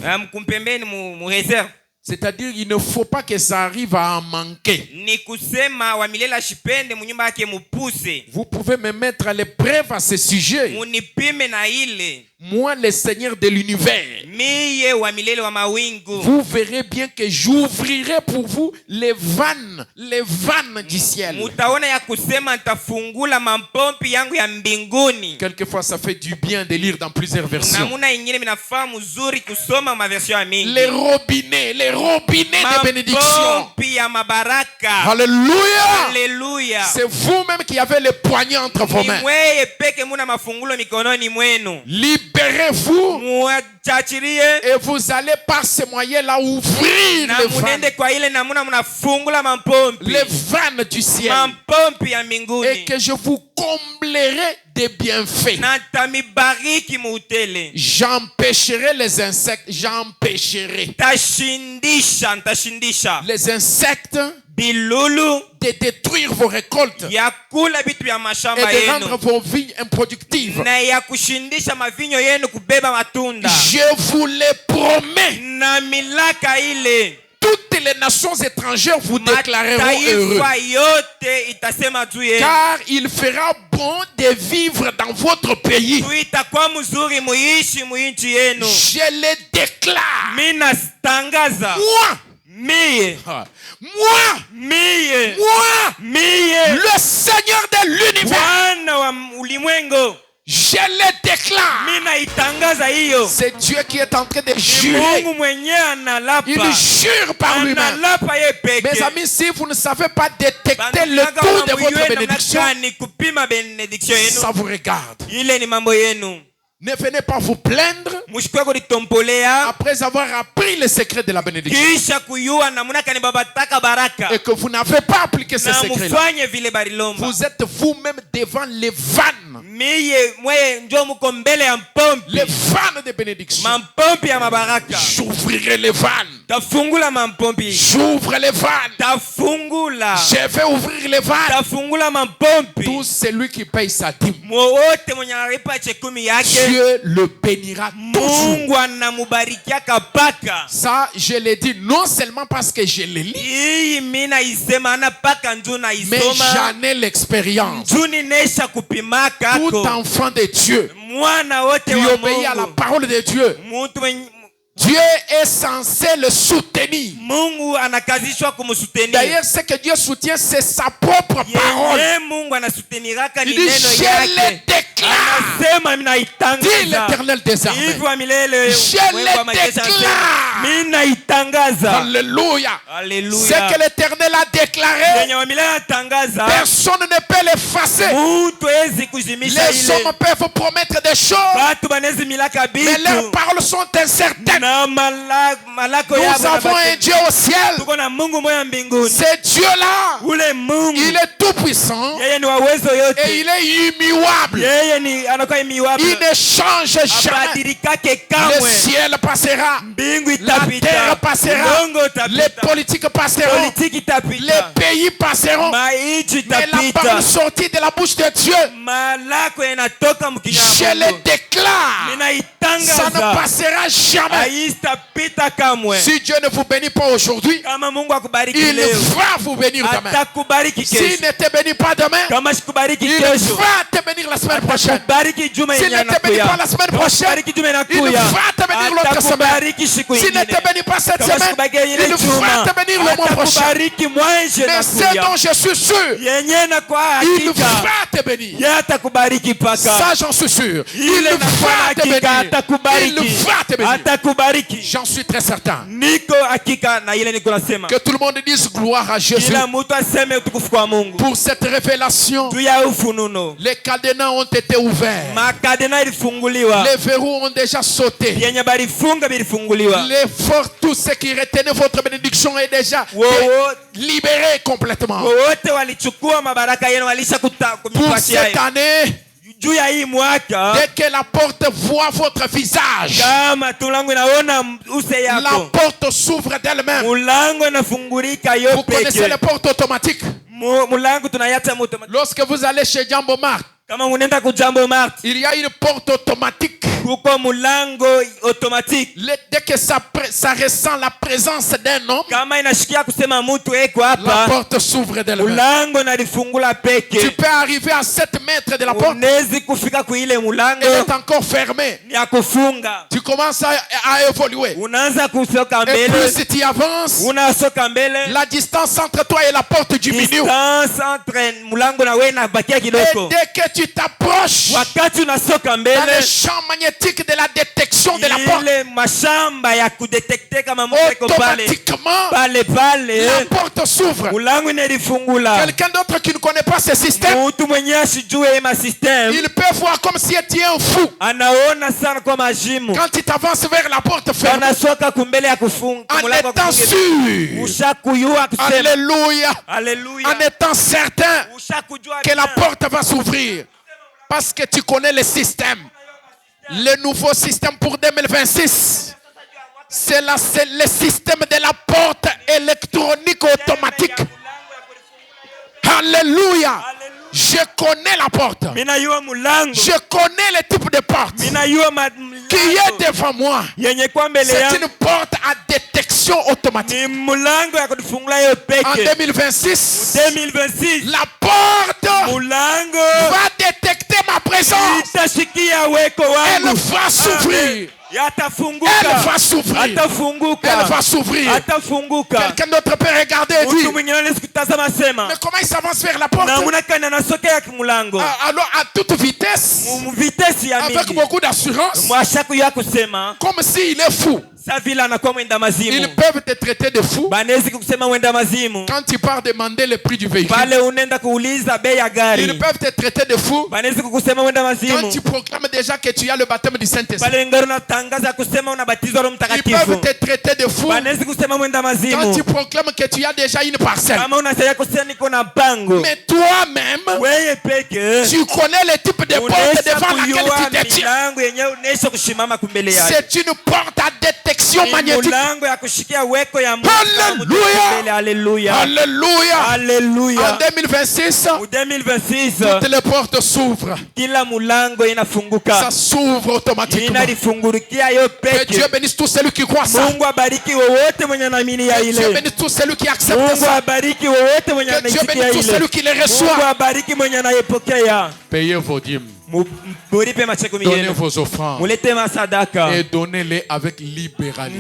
C'est-à-dire il ne faut pas que ça arrive à en manquer. Vous pouvez me mettre à l'épreuve à ce sujet. Moi, le Seigneur de l'univers, vous verrez bien que j'ouvrirai pour vous les vannes du ciel. Quelquefois, ça fait du bien de lire dans plusieurs versions. Les robinets de bénédiction. Alléluia. C'est vous-même qui avez le poignet entre vos mains. Libérez-vous et vous allez par ce moyen-là ouvrir les vannes du ciel et que je vous comblerai des bienfaits. J'empêcherai les insectes. Les insectes de détruire vos récoltes et de rendre vos vignes improductives. Je vous les promets. Toutes les nations étrangères vous déclareront heureux. Car il fera bon de vivre dans votre pays. Je les déclare. Moi, le Seieur de l'univers, je le déclare. C'est Dieu qui est en train de jurer. Il jure par lui-même. Mes amis, si vous ne savez pas détecter le taux de votre bénédiction, ça vous regarde. Ne venez pas vous plaindre après avoir appris le secret de la bénédiction et que vous n'avez pas appliqué ce secret-là. Vous êtes vous-même devant les vannes. Les vannes de bénédiction. J'ouvrirai les vannes. J'ouvre les vannes. Je vais ouvrir les vannes. Tout celui qui paye sa dîme, Dieu le bénira toujours. Ça, je l'ai dit non seulement parce que je l'ai lu, mais j'en ai l'expérience. Tout enfant de Dieu qui obéit à la parole de Dieu, Dieu est censé le soutenir. D'ailleurs, ce que Dieu soutient, c'est sa propre parole. Il dit, je le déclare. Dit l'Éternel des armées. Je le déclare. Alléluia. Ce que l'Éternel a déclaré, personne ne peut l'effacer. Les hommes peuvent promettre des choses, mais leurs paroles sont incertaines. Nous avons un Dieu au ciel. Ce Dieu-là, il est tout puissant et il est immuable. Il ne change jamais. Le ciel passera, la terre passera, les politiques passeront, les pays passeront, mais la parole sortie de la bouche de Dieu, je le déclare, ça ne passera jamais. Si Dieu ne vous bénit pas aujourd'hui, il va vous bénir demain. S'il ne te bénit pas demain, il va te bénir la semaine prochaine. S'il ne te bénit pas la semaine prochaine, il va te bénir l'autre semaine. S'il ne te bénit pas cette semaine, il va te bénir le mois prochain. Mais ce dont je suis sûr, il va te te bénir. Ça, j'en suis sûr. Il va te bénir. Il va te bénir. J'en suis très certain. Que tout le monde dise gloire à Jésus. Pour cette révélation, les cadenas ont été ouverts. Les verrous ont déjà sauté. Les forts, tout ce qui retenait votre bénédiction est déjà libéré complètement. Pour cette année, dès que la porte voit votre visage, la porte s'ouvre d'elle-même. Vous connaissez les portes automatiques. Lorsque vous allez chez Jambo Mart, il y a une porte automatique. Dès que ça ressent la présence d'un homme, la porte s'ouvre d'elle-même. Tu peux arriver à 7 mètres de la porte. Elle est encore fermée. Tu commences à évoluer. Et plus tu avances, la distance entre toi et la porte diminue. Et dès que tu t'approches dans le champ magnétique de la détection de la porte, automatiquement la porte s'ouvre. Quelqu'un d'autre qui ne connaît pas ce système, il peut voir comme si tu es un fou. Quand tu t'avances vers la porte fermée, en étant sûr, alléluia, en étant certain que la porte va s'ouvrir. Parce que tu connais le système. Le nouveau système pour 2026, c'est le système de la porte électronique automatique. Alléluia. Je connais la porte. Je connais le type de porte qui est devant moi. C'est une porte à détection automatique. En 2026, la porte va détecter ma présence. Elle va s'ouvrir. Elle va s'ouvrir. Elle va s'ouvrir. Quelqu'un d'autre peut regarder et dire, mais comment il s'avance vers la porte? Alors à toute vitesse, avec beaucoup d'assurance, comme s'il est fou. Ils peuvent te traiter de fou quand tu pars demander le prix du véhicule. Ils peuvent te traiter de fou quand tu proclames déjà que tu as le baptême du Saint-Esprit. Ils peuvent te traiter de fou quand tu proclames que tu as déjà une parcelle. Mais toi-même, tu connais le type de porte devant laquelle tu te tiens. C'est une porte à détection magnétique. Alléluia. Alléluia. En 2026, toutes les portes s'ouvrent. Ça s'ouvre automatiquement. Que Dieu bénisse tous celui qui croit ça. Que Dieu bénisse tous celui qui accepte ça. Que Dieu bénisse tous celui qui les reçoit. Payez vos dîmes. Donnez vos offrandes et donnez-les avec libéralité.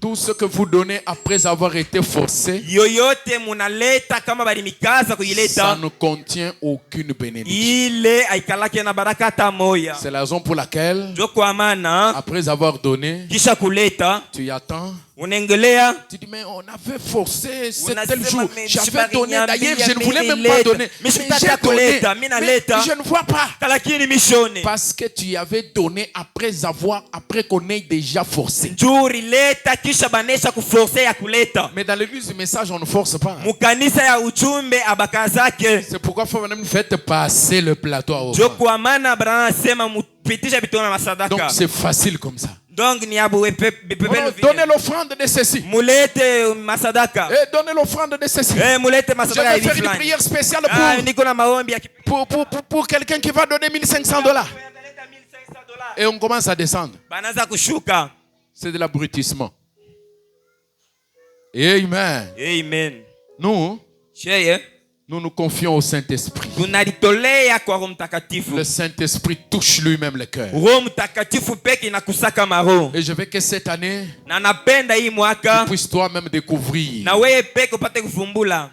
Tout ce que vous donnez après avoir été forcé, ça ne contient aucune bénédiction. C'est la raison pour laquelle, après avoir donné, tu attends. Tu dis, mais on avait forcé, c'est tel jour. J'avais donné, d'ailleurs, je ne voulais même pas donner. Mais j'ai donné, mais je ne vois pas. Parce que tu avais donné après qu'on ait déjà forcé. Mais dans l'église du message, on ne force pas. C'est pourquoi vous faites passer le plateau à offrande. Donc c'est facile comme ça. Donnez l'offrande de ceci. Et donnez l'offrande de ceci. Je vais faire une prière spéciale pour quelqu'un qui va donner $1,500. Et on commence à descendre. C'est de l'abrutissement. Amen. Amen. Nous nous confions au Saint-Esprit. Le Saint-Esprit touche lui-même le cœur. Et je veux que cette année, tu puisses toi-même découvrir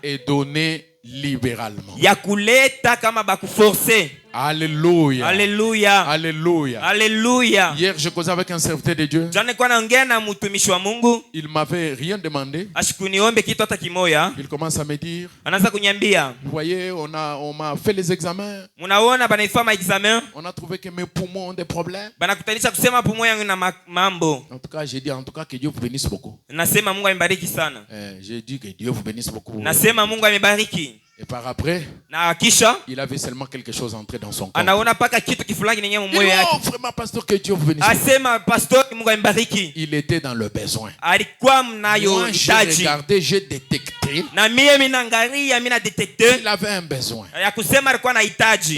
et donner libéralement. Ya kuleta kama bakuforce. Alléluia. Alléluia. Alléluia. Alléluia. Hier, je causais avec un serviteur de Dieu. Il m'avait rien demandé. Il commence à me dire, vous voyez, on m'a fait les examens. On a trouvé que mes poumons ont des problèmes. En tout cas, j'ai dit que Dieu vous bénisse beaucoup. J'ai dit que Dieu vous bénisse beaucoup. Et par après, il avait seulement quelque chose entré dans son corps. Oh, vraiment, pasteur, que Dieu vous bénisse. Il était dans le besoin. Moi, j'ai regardé, j'ai détecté. Il avait un besoin.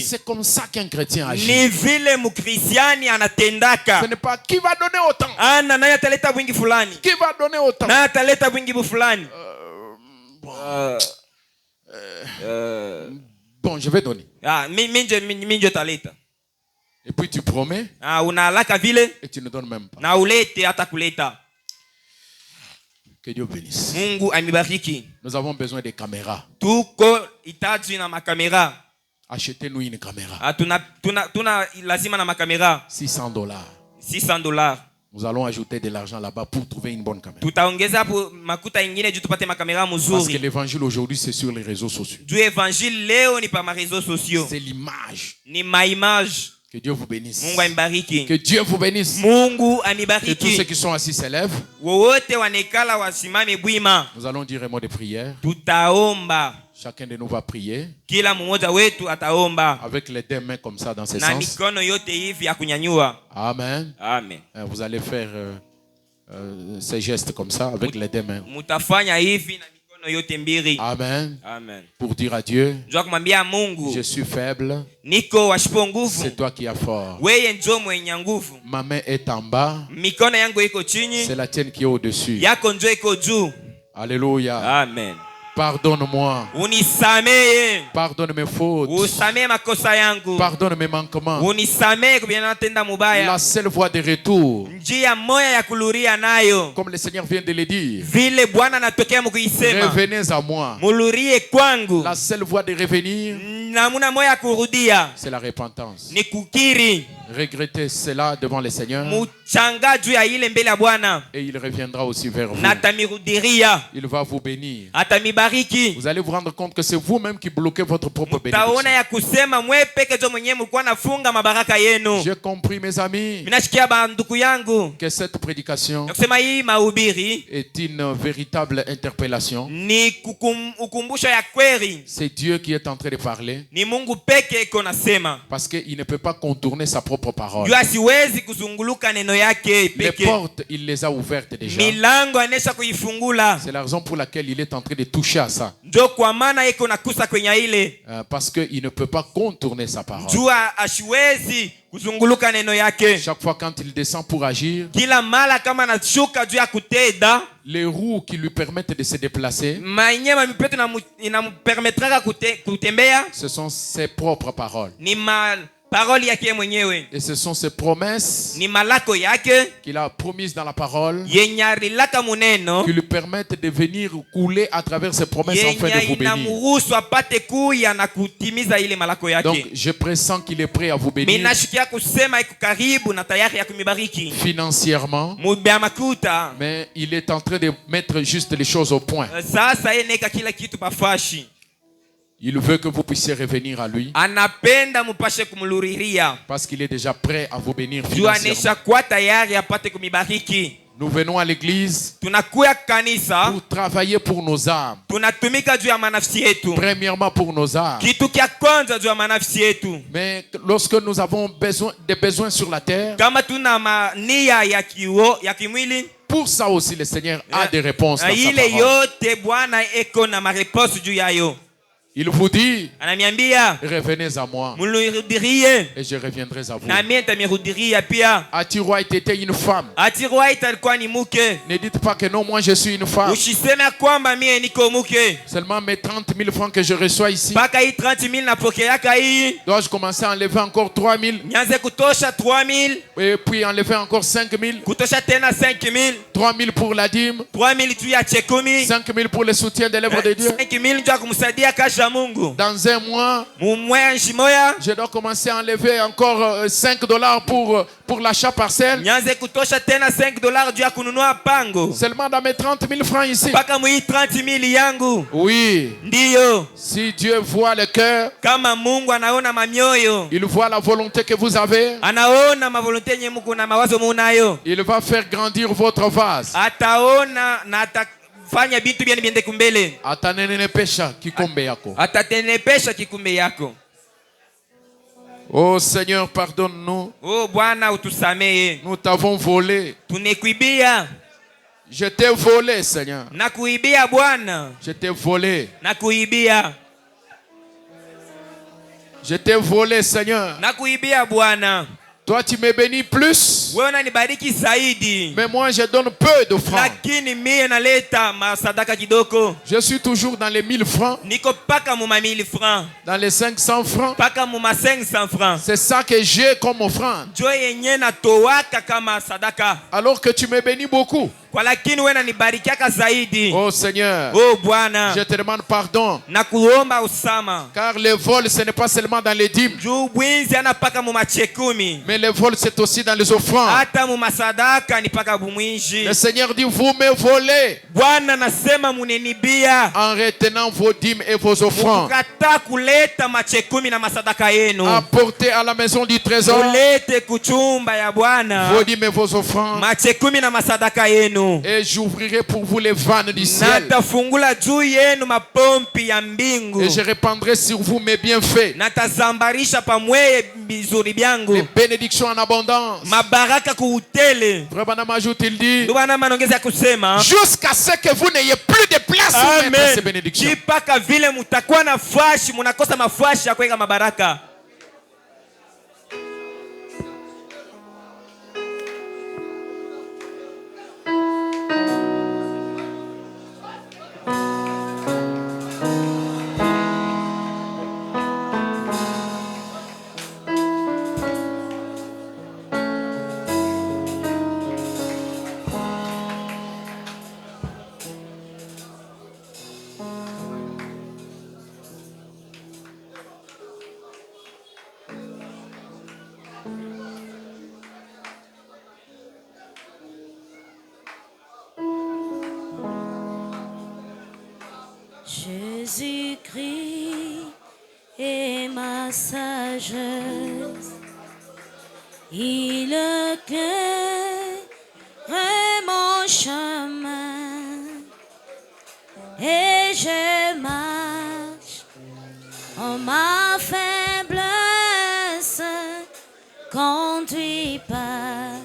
C'est comme ça qu'un chrétien agit. Ce n'est pas qui va donner autant. Qui va donner autant. Bon, je vais donner. Et puis tu promets. Et tu ne donnes même pas. Que Dieu bénisse. Nous avons besoin de caméras. Achetez-nous une caméra. $600. Nous allons ajouter de l'argent là-bas pour trouver une bonne caméra. Parce que l'évangile aujourd'hui, c'est sur les réseaux sociaux. C'est l'image. Que Dieu vous bénisse. Que Dieu vous bénisse. Que tous ceux qui sont assis s'élèvent. Nous allons dire un mot de prière. Chacun de nous va prier. Avec les deux mains comme ça dans ce sens. Amen. Amen. Vous allez faire ces gestes comme ça avec les deux mains. Amen. Amen. Pour dire à Dieu, je suis faible. C'est toi qui as fort. Ma main est en bas. C'est la tienne qui est au-dessus. Alléluia. Amen. Pardonne-moi. Pardonne mes fautes. Pardonne mes manquements. La seule voie de retour, comme le Seigneur vient de le dire, revenez à moi. La seule voie de revenir, c'est la repentance. Regrettez cela devant le Seigneur. Et il reviendra aussi vers vous. Il va vous bénir. Vous allez vous rendre compte que c'est vous-même qui bloquez votre propre bénédiction. J'ai compris, mes amis, que cette prédication est une véritable interpellation. C'est Dieu qui est en train de parler. Parce qu'il ne peut pas contourner sa propre parole. Les portes, il les a ouvertes déjà. C'est la raison pour laquelle il est en train de toucher à ça. Parce qu'il ne peut pas contourner sa parole. Chaque fois quand il descend pour agir, les roues qui lui permettent de se déplacer, ce sont ses propres paroles. Et ce sont ses promesses qu'il a promises dans la parole qui lui permettent de venir couler à travers ses promesses afin de vous bénir. Donc je pressens qu'il est prêt à vous bénir financièrement, mais il est en train de mettre juste les choses au point. Il veut que vous puissiez revenir à lui. Parce qu'il est déjà prêt à vous bénir financièrement. Nous venons à l'église pour travailler pour nos âmes. Premièrement pour nos âmes. Mais lorsque nous avons des besoins sur la terre, pour ça aussi le Seigneur a des réponses dans sa parole. Il vous dit, revenez à moi et je reviendrai à vous. Atiroi était une femme. Ne dites pas que non, moi je suis une femme. Seulement mes 30 000 francs que je reçois ici, dois-je commencer à enlever encore 3 000 et puis enlever encore 5 000, 3 000 pour la dîme, 5 000 pour le soutien de l'œuvre de Dieu. Dans un mois, je dois commencer à enlever encore $5 pour l'achat parcelle. Seulement dans mes 30 000 francs ici. Oui. Si Dieu voit le cœur, il voit la volonté que vous avez. Il va faire grandir votre vase. Atanenepesha kikombe yako. Oh Seigneur, pardonne-nous. Nous t'avons volé. Je t'ai volé, Seigneur. Je t'ai volé. Je t'ai volé, Seigneur. Toi, tu me bénis plus. Mais moi, je donne peu d'offrandes. Je suis toujours dans les 1000 francs. Dans les 500 francs. C'est ça que j'ai comme offrande. Alors que tu me bénis beaucoup. Oh Seigneur, je te demande pardon. Car le vol, ce n'est pas seulement dans les dîmes. Mais le vol, c'est aussi dans les offrandes. Le Seigneur dit, vous me volez en retenant vos dîmes et vos offrandes. Apportez à la maison du trésor vos dîmes et vos offrandes. Et j'ouvrirai pour vous les vannes du ciel. Et je répandrai sur vous mes bienfaits. Les bénédictions en abondance. Vraiment, il dit, jusqu'à ce que vous n'ayez plus de place pour mettre ces bénédictions. Jésus-Christ est ma sagesse, il éclaire mon chemin et je marche en ma faiblesse, conduit par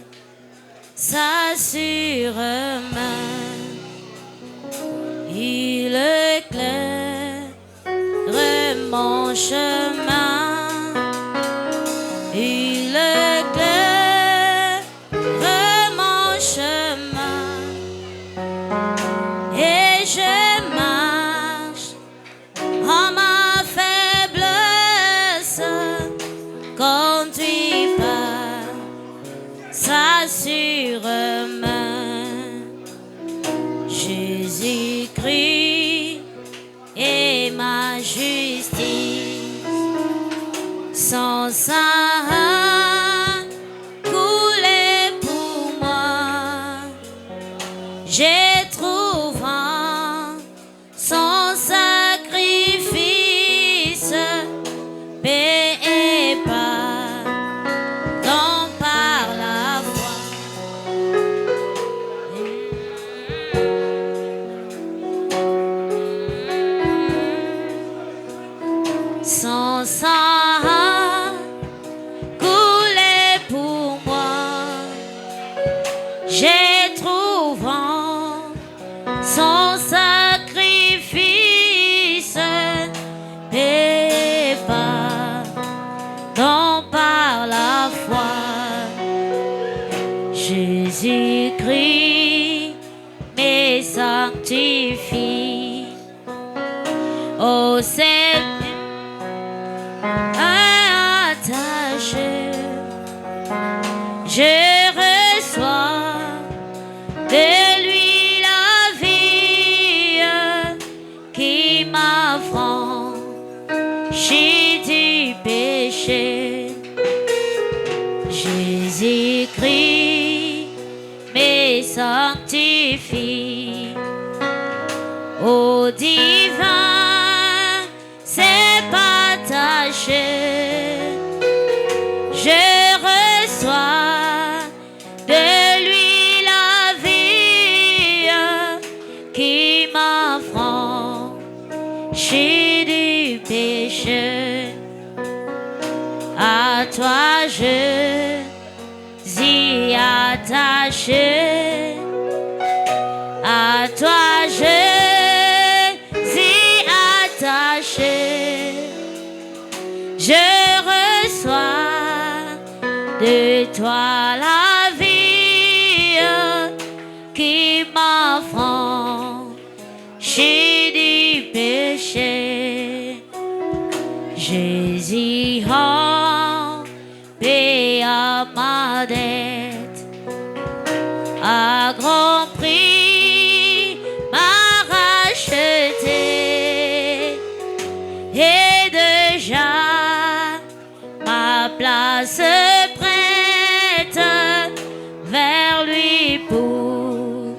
sa sûre main. Il éclaire mon chemin, il éclaire mon chemin, et je marche en ma faiblesse, conduit par sa sûre main. Jésus-Christ est ma justice, son sang coulé pour moi. J'ai trouvé son sacrifice, paix et pardon par la foi. Son sang coulé pour moi. J'ai trouvé son sacrifice, paix et pardon par la foi. Jésus-Christ me sanctifie. Oh, c'est attaché, je reçois de lui la vie qui m'affranchit du péché. Jésus-Christ me sanctifie. Au divin, c'est partagé. Je reçois de lui la vie qui m'affranchit du péché. À toi je suis attaché. À toi je suis attaché. Je reçois de toi la vie qui m'affranchit du péché. Jésus a payé ma dette, à grand prix m'a racheté, et déjà ma place prête vers lui pour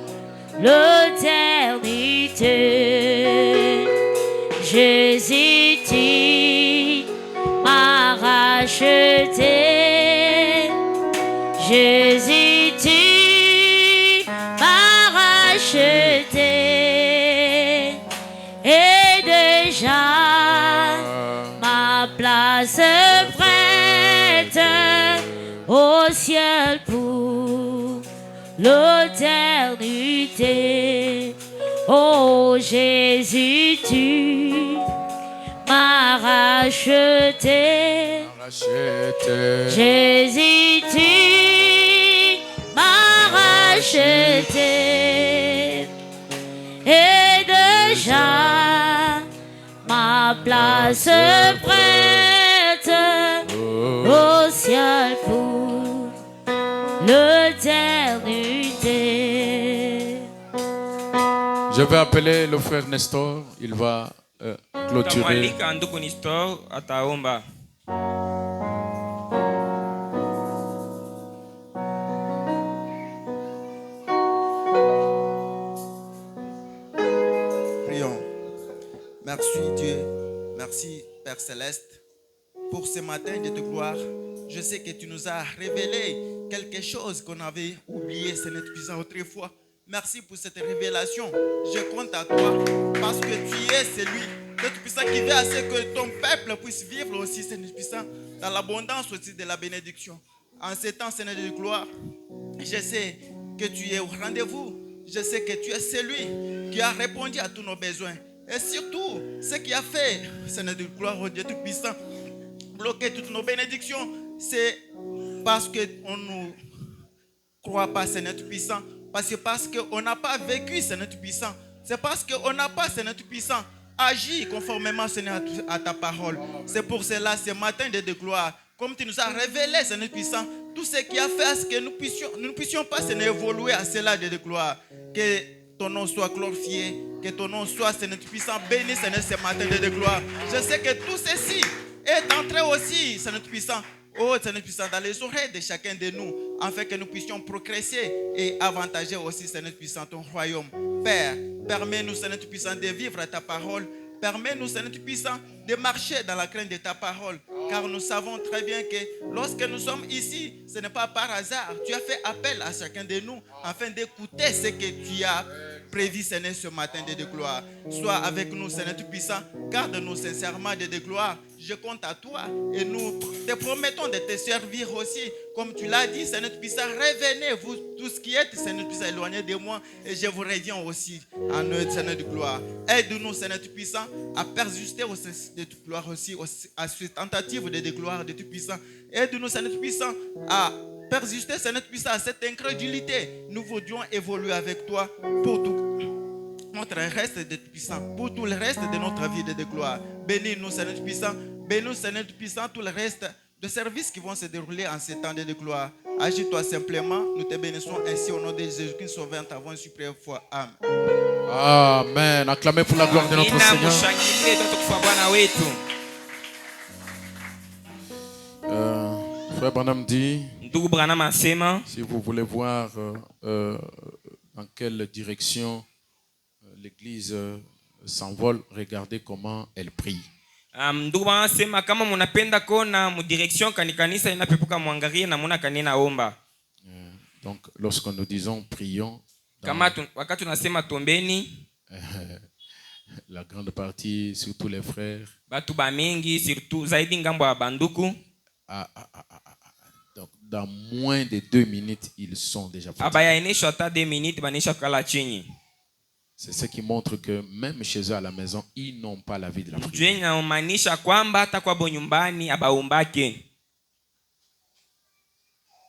l'éternité. Jésus, tu m'as racheté. Jésus, tu m'as racheté. Et déjà ma place prête au ciel pour l'éternité. Oh Jésus, tu m'as racheté. Jésus, tu m'as racheté. Et déjà ma place prête au ciel pour l'éternité. Je vais appeler le frère Nestor, il va clôturer. Prions. Merci Dieu, merci Père Céleste pour ce matin de gloire. Je sais que tu nous as révélé quelque chose qu'on avait oublié, Seigneur puissant, autrefois. Merci pour cette révélation. Je compte à toi parce que tu es celui Seigneur puissant qui veut à ce que ton peuple puisse vivre aussi, Seigneur puissant, dans l'abondance aussi de la bénédiction. En ces temps, Seigneur de gloire, je sais que tu es au rendez-vous. Je sais que tu es celui qui a répondu à tous nos besoins. Et surtout, ce qui a fait, Seigneur de gloire, au Dieu Tout-Puissant, bloquer toutes nos bénédictions, c'est parce qu'on ne nous croit pas, Seigneur Tout-Puissant. Parce qu'on n'a pas vécu, Seigneur Tout-Puissant. C'est parce qu'on n'a pas, Seigneur Tout-Puissant, agi conformément, Seigneur, à ta parole. C'est pour cela, ce matin de gloire, comme tu nous as révélé, Seigneur Tout-Puissant, tout ce qui a fait à ce que nous ne puissions pas, Seigneur, évoluer à cela de gloire. Que ton nom soit glorifié, que ton nom soit, Seigneur Tout-Puissant, béni, Seigneur, ce matin de gloire. Je sais que tout ceci est entré aussi, Seigneur Tout-Puissant, oh Seigneur puissant, dans les oreilles de chacun de nous, afin que nous puissions progresser et avantager aussi, Seigneur puissant, ton royaume. Père, permets-nous, Seigneur puissant, de vivre à ta parole. Permets-nous, Seigneur puissant, de marcher dans la crainte de ta parole. Car nous savons très bien que lorsque nous sommes ici, ce n'est pas par hasard. Tu as fait appel à chacun de nous afin d'écouter ce que tu as prévu, Seigneur, ce matin de gloire. Sois avec nous, Seigneur Tout-Puissant. Garde-nous sincèrement de gloire. Je compte à toi et nous te promettons de te servir aussi. Comme tu l'as dit, Seigneur Tout-Puissant, revenez, vous tous qui êtes, Seigneur Tout-Puissant, éloignés de moi. Et je vous reviens aussi en eux, Seigneur de gloire. Aide-nous, Seigneur Tout-Puissant, à persister au Seigneur de gloire aussi, à cette tentative de gloire de Tout-Puissant. Aide-nous, Seigneur Tout-Puissant, à persister, Seigneur Tout-Puissant, à cette incrédulité. Nous voudrions évoluer avec toi pour tout notre reste de Tout-Puissant, pour tout le reste de notre vie de gloire. Bénis-nous, Seigneur Tout-Puissant. Bénis-nous, Seigneur Tout-Puissant, tout le reste de services qui vont se dérouler en ces temps de gloire. Agis-toi simplement. Nous te bénissons ainsi au nom de Jésus-Christ, sauveur, avant une suprême fois. Amen. Amen. Acclamez pour la gloire de notre Seigneur. Frère Branham dit, Ndugu Branham asema, si vous voulez voir dans quelle direction l'église s'envole, regardez comment elle prie. Ndugu Branham asema kama munapenda kona mu direction kanisa inapepuka muangalie na muna kanena omba. Donc lorsque nous disons prions, wakati tunasema tombeni, la grande partie, surtout les frères, batu ba mingi surtout zaidi ngambo ya banduku, donc dans moins de 2 minutes ils sont déjà fatigués. Abaya enesha hata 2 minutes banisha kala chini. C'est ce qui montre que même chez eux à la maison, ils n'ont pas la vie de la prière. Jue inamaanisha kwamba hata kwa nyumbani abaombake.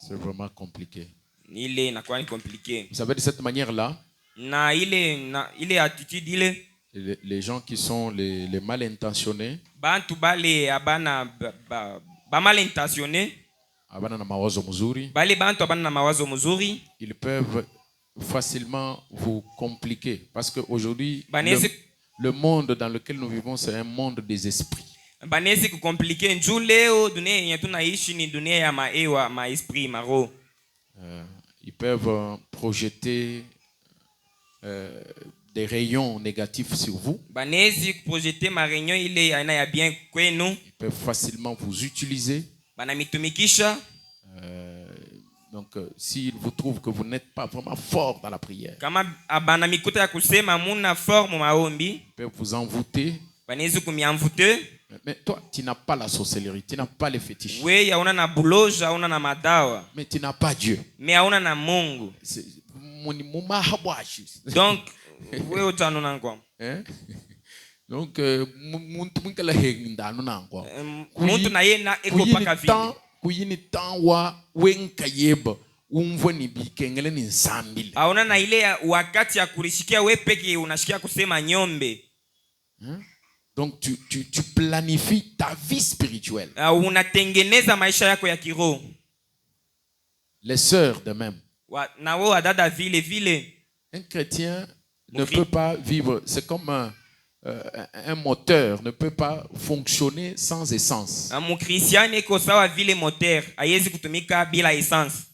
C'est vraiment compliqué. Ile inakuwa ni compliqué. Vous savez, de cette manière-là, ile attitude ile, les gens qui sont les mal intentionnés, bantu bale abana ba mal intentionnés, abana na mawazo mzuri, bale bantu abana na mawazo mzuri, ils peuvent facilement vous compliquer parce que aujourd'hui le monde dans lequel nous vivons, c'est un monde des esprits. Banezi kukomplike njoo leo dunia yenye tunaishi ni dunia ya maewa, maesprit, maro. Ils peuvent projeter des rayons négatifs sur vous. Banezi projeter ma rayon ile aina ya bien kwenu. Ils peuvent facilement vous utiliser. Banamitumikisha. Donc s'ils vous trouvent que vous n'êtes pas vraiment fort dans la prière, kama banamikuta ya kusema muna forme maombi, ils peuvent vous envoûter. Banezi kumiamvute. Mais toi, tu n'as pas la sorcellerie, tu n'as pas les fétiches. Oui, yauna na buloja, yauna na madawa. Mais tu n'as pas Dieu. Mais yauna na Mungu. Donc, wewe utanuna kwa. Donc, muntu na ye na eko paka vile. Kuyini tanwa wenka yeba umvo ni bikengele ni nsambile. Aona na ile wakati ya kulishikia wewe peke unashikia kusema nyombe. Donc tu planifies ta vie spirituelle. Unatengeneza maisha yako ya kiroho. Les sœurs de même. Na wao dada vile vile. Un chrétien ne peut pas vivre, c'est comme un moteur ne peut pas fonctionner sans essence. Un chrétien iko sawa vile moteur, haiwezi kutumika bila essence.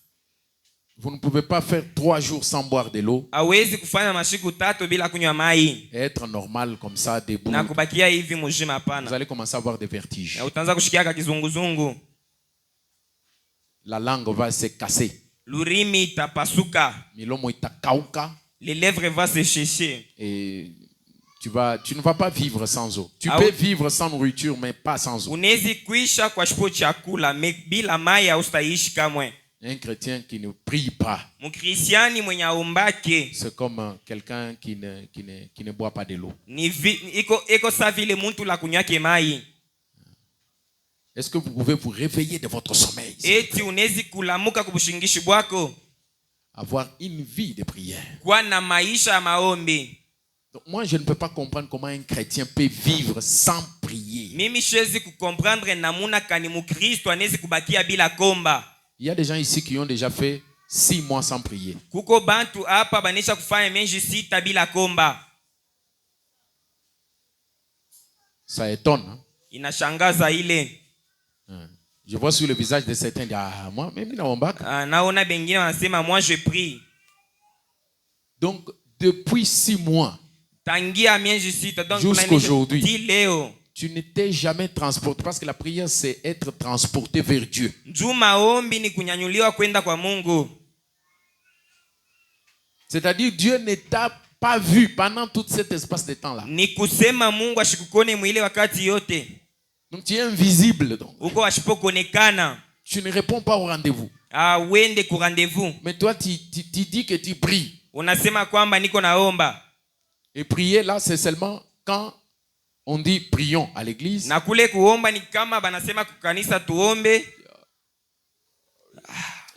Vous ne pouvez pas faire 3 jours sans boire de l'eau. Hawezi kufanya mashiku 3 bila kunywa mai. Être normal comme ça debout. Na kubakia hivi mjima hapana. Vous allez commencer à avoir des vertiges. Na utaanza kushikia kizunguzungu. La langue va se casser. Lurimi itapasuka. Milomo itakauka. Les lèvres vont se sécher. Et tu ne vas pas vivre sans eau. Tu peux vivre sans nourriture mais pas sans eau. Unaweza kuisha kwa shipo chakula bila mai haustaishi kamwe. Un chrétien qui ne prie pas, c'est comme quelqu'un qui ne boit pas de l'eau. Est-ce que vous pouvez vous réveiller de votre sommeil? Avoir une vie de prière. Donc moi, je ne peux pas comprendre comment un chrétien peut vivre sans prier. Il y a des gens ici qui ont déjà fait 6 mois sans prier. Ça étonne. Hein? Je vois sur le visage de certains, moi, même moi je prie. Donc, depuis 6 mois jusqu'à aujourd'hui, tu ne t'es jamais transporté, parce que la prière c'est être transporté vers Dieu. C'est-à-dire Dieu ne t'a pas vu pendant tout cet espace de temps là. Donc tu es invisible donc. Tu ne réponds pas au rendez-vous. Mais toi tu dis que tu pries. Et prier là c'est seulement quand on dit prions à l'église.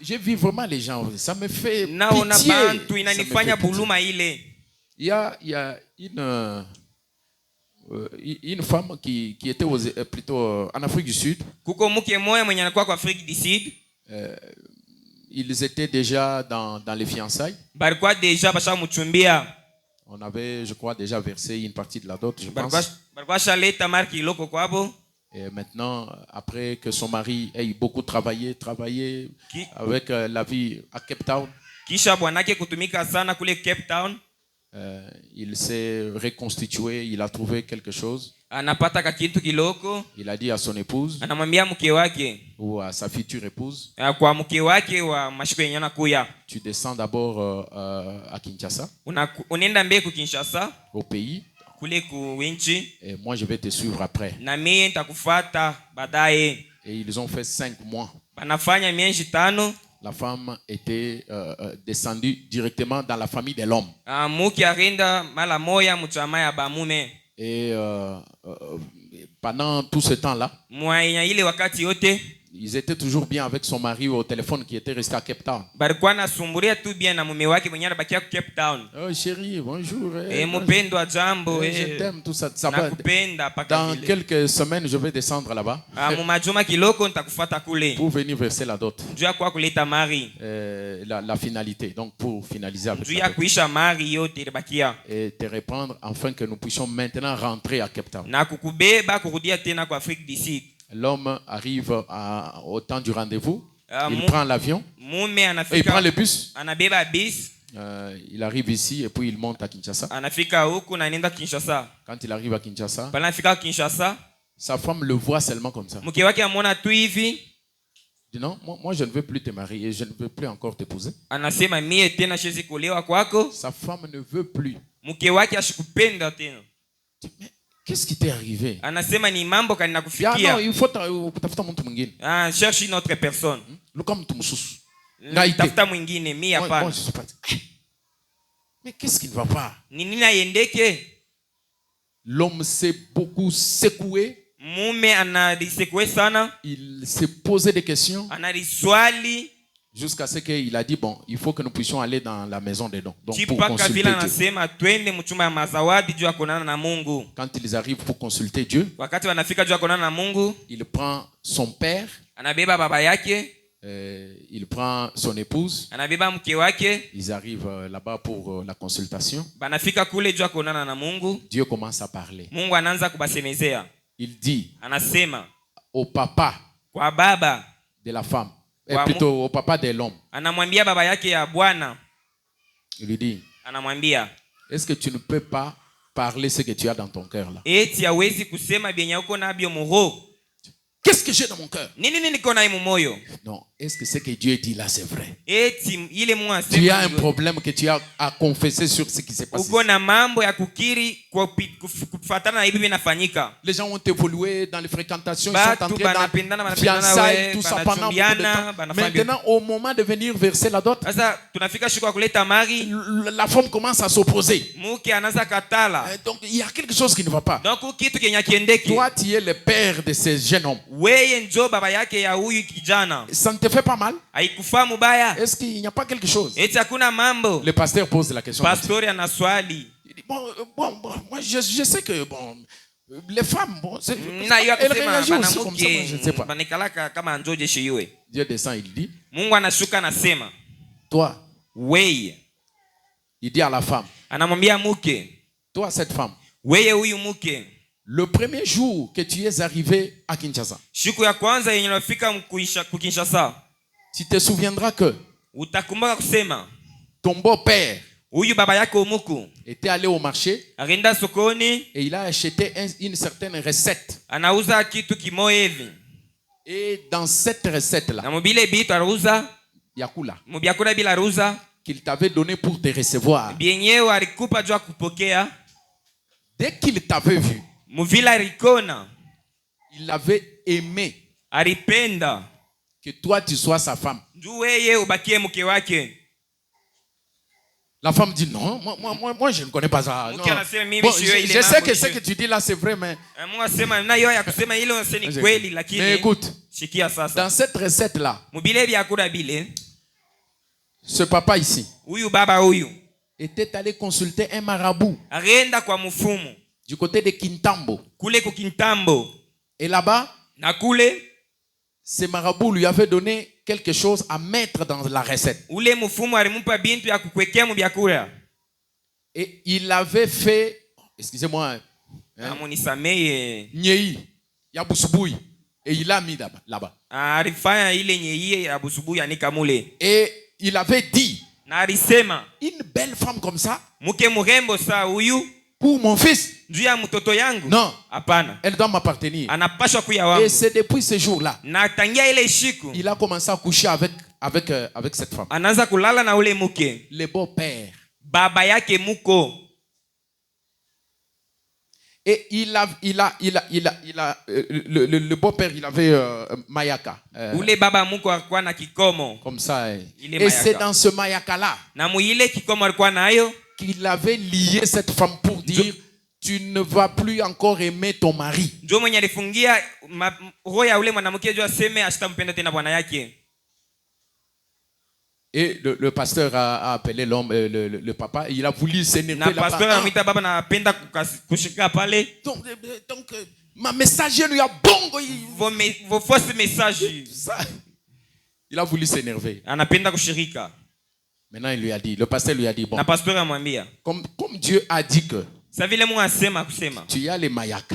Je vis vraiment les gens, ça me fait pitié. Il y a une femme qui était plutôt en Afrique du Sud. Ils étaient déjà dans les fiançailles. On avait, je crois, déjà versé une partie de la dot, je pense. Et maintenant, après que son mari ait beaucoup travaillé avec la vie à Cape Town, kisha bwanake kutumika sana kule Cape Town, il s'est reconstitué, il a trouvé quelque chose. Anapata kakitu kiloko. Il a dit à son épouse, anamwambia mke wake ou à sa future épouse, kwa mke wake wa mashiko yenye anakuya, tu descends d'abord à Kinshasa, unaenda mbele ku Kinshasa, au pays, kule ku winchi, et moi je vais te suivre après. Na mimi nitakufuata baadaye. Et ils ont fait 5 mois. Banafanya miezi 5. La femme était descendue directement dans la famille de l'homme. Et pendant tout ce temps-là, ils étaient toujours bien avec son mari au téléphone qui était resté à Cape Town. Oh chérie, bonjour. Je t'aime, tout ça. Dans quelques semaines, je vais descendre là-bas pour venir verser la dot. La finalité, donc pour finaliser avec la dot. Et te reprendre afin que nous puissions maintenant rentrer à Cape Town. L'homme arrive au temps du rendez-vous. Il prend l'avion. Et il prend le bus. Il arrive ici et puis il monte à Kinshasa. Quand il arrive à Kinshasa, sa femme le voit seulement comme ça. Il dit non, moi je ne veux plus te marier et je ne veux plus encore t'épouser. Sa femme ne veut plus. Qu'est-ce qui t'est arrivé? Anasema ni mambo kaninakufikia. Non, il faut tafuta mtu mwingine. Cherche une autre personne. Luka mtu msusu. Tafuta mwingine, mimi hapana. Mais qu'est-ce qui ne va pas? Ni nini aiendeke? L'homme s'est beaucoup secoué. Mume anadisekwe sana. Il s'est posé des questions. Analiswali. Jusqu'à ce qu'il a dit, bon, il faut que nous puissions aller dans la maison des dons. Donc pour consulter Dieu. Quand ils arrivent pour consulter Dieu, il prend son père, il prend son épouse, ils arrivent là-bas pour la consultation. Dieu commence à parler. Il dit au papa de la femme, et plutôt au papa de l'homme. Il lui dit, est-ce que tu ne peux pas parler ce que tu as dans ton cœur là? Qu'est-ce que j'ai dans mon cœur? Non, est-ce que ce que Dieu dit là c'est vrai? Tu as un problème que tu as à confesser sur ce qui s'est passé. Les gens ont évolué dans les fréquentations, ils sont entrés dans la fiançailles, tout ça pendant beaucoup de temps. Maintenant, au moment de venir verser la dot, la femme commence à s'opposer. Donc il y a quelque chose qui ne va pas. Toi, tu es le père de ces jeunes hommes. Ça ne te fait pas mal? Est-ce qu'il n'y a pas quelque chose? Le pasteur pose la question. Il dit, bon, moi je sais que bon, les femmes, bon, elles réagissent aussi comme ça, moi, je ne sais pas. Dieu descend, il dit, toi, il dit à la femme, toi cette femme, le premier jour que tu es arrivé à Kinshasa, tu te souviendras que ton beau-père était allé au marché et il a acheté une certaine recette. Et dans cette recette-là, Yakula, qu'il t'avait donné pour te recevoir, dès qu'il t'avait vu, il avait aimé que toi tu sois sa femme. La femme dit non, moi je ne connais pas ça. Non. Bon, je sais que ce que tu dis là c'est vrai, mais écoute, dans cette recette là, ce papa ici était allé consulter un marabout du côté de Kintambo. Et là-bas, ce marabout lui avait donné quelque chose à mettre dans la recette. Et il avait fait, excusez-moi, nyei. ya busubuhi. Et il l'a mis là-bas. Et il avait dit, une belle femme comme ça, pour mon fils, non, elle doit m'appartenir. Et c'est depuis ce jour-là, il a commencé à coucher avec cette femme. Le beau-père. Et le beau-père, il avait mayaka. Comme ça. Et c'est dans ce mayaka-là qu'il avait lié cette femme pour dire, tu ne vas plus encore aimer ton mari. Et le pasteur a appelé l'homme, le papa, il a voulu s'énerver là-bas. Donc, ma messager lui a bon. Vos fausses messages. Il a voulu s'énerver. Maintenant, il lui a dit, le pasteur lui a dit, bon, comme Dieu a dit que tu as les mayaka.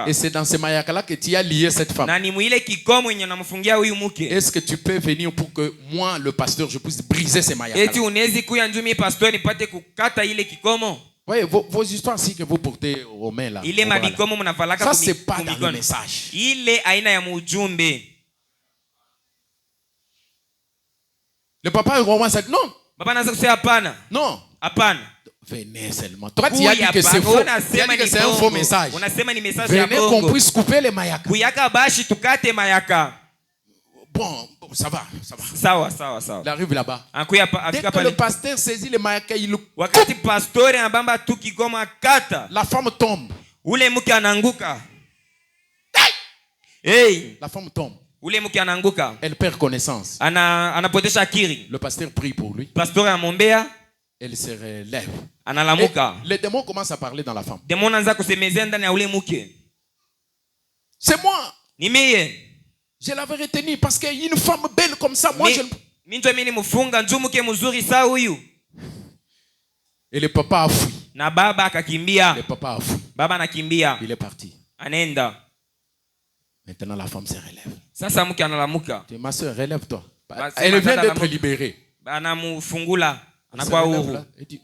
Et c'est dans ces mayaka-là que tu as lié cette femme. Est-ce que tu peux venir pour que moi, le pasteur, je puisse briser ces mayaka-là? Oui, vos histoires si que vous portez aux mains là. Ça, c'est pas dans le message. Le papa commence à dire non. Non. Venez seulement. Toi, tu as dit que c'est faux. Tu as dit que c'est un faux message. Venez qu'on puisse couper les mayaka. Bon, ça va. Il arrive là-bas. Dès que le pasteur saisit les mayaka, il le coupe. La femme tombe. La femme tombe. Elle perd connaissance. Le pasteur prie pour lui. Elle se relève. Les démons commencent à parler dans la femme. C'est moi. Je l'avais retenu parce qu'une femme belle comme ça, moi je... Et le papa a fui. Le papa a fui. Il est parti. Maintenant la femme se relève. Ma soeur, relève-toi. Elle vient d'être libérée. Elle dit,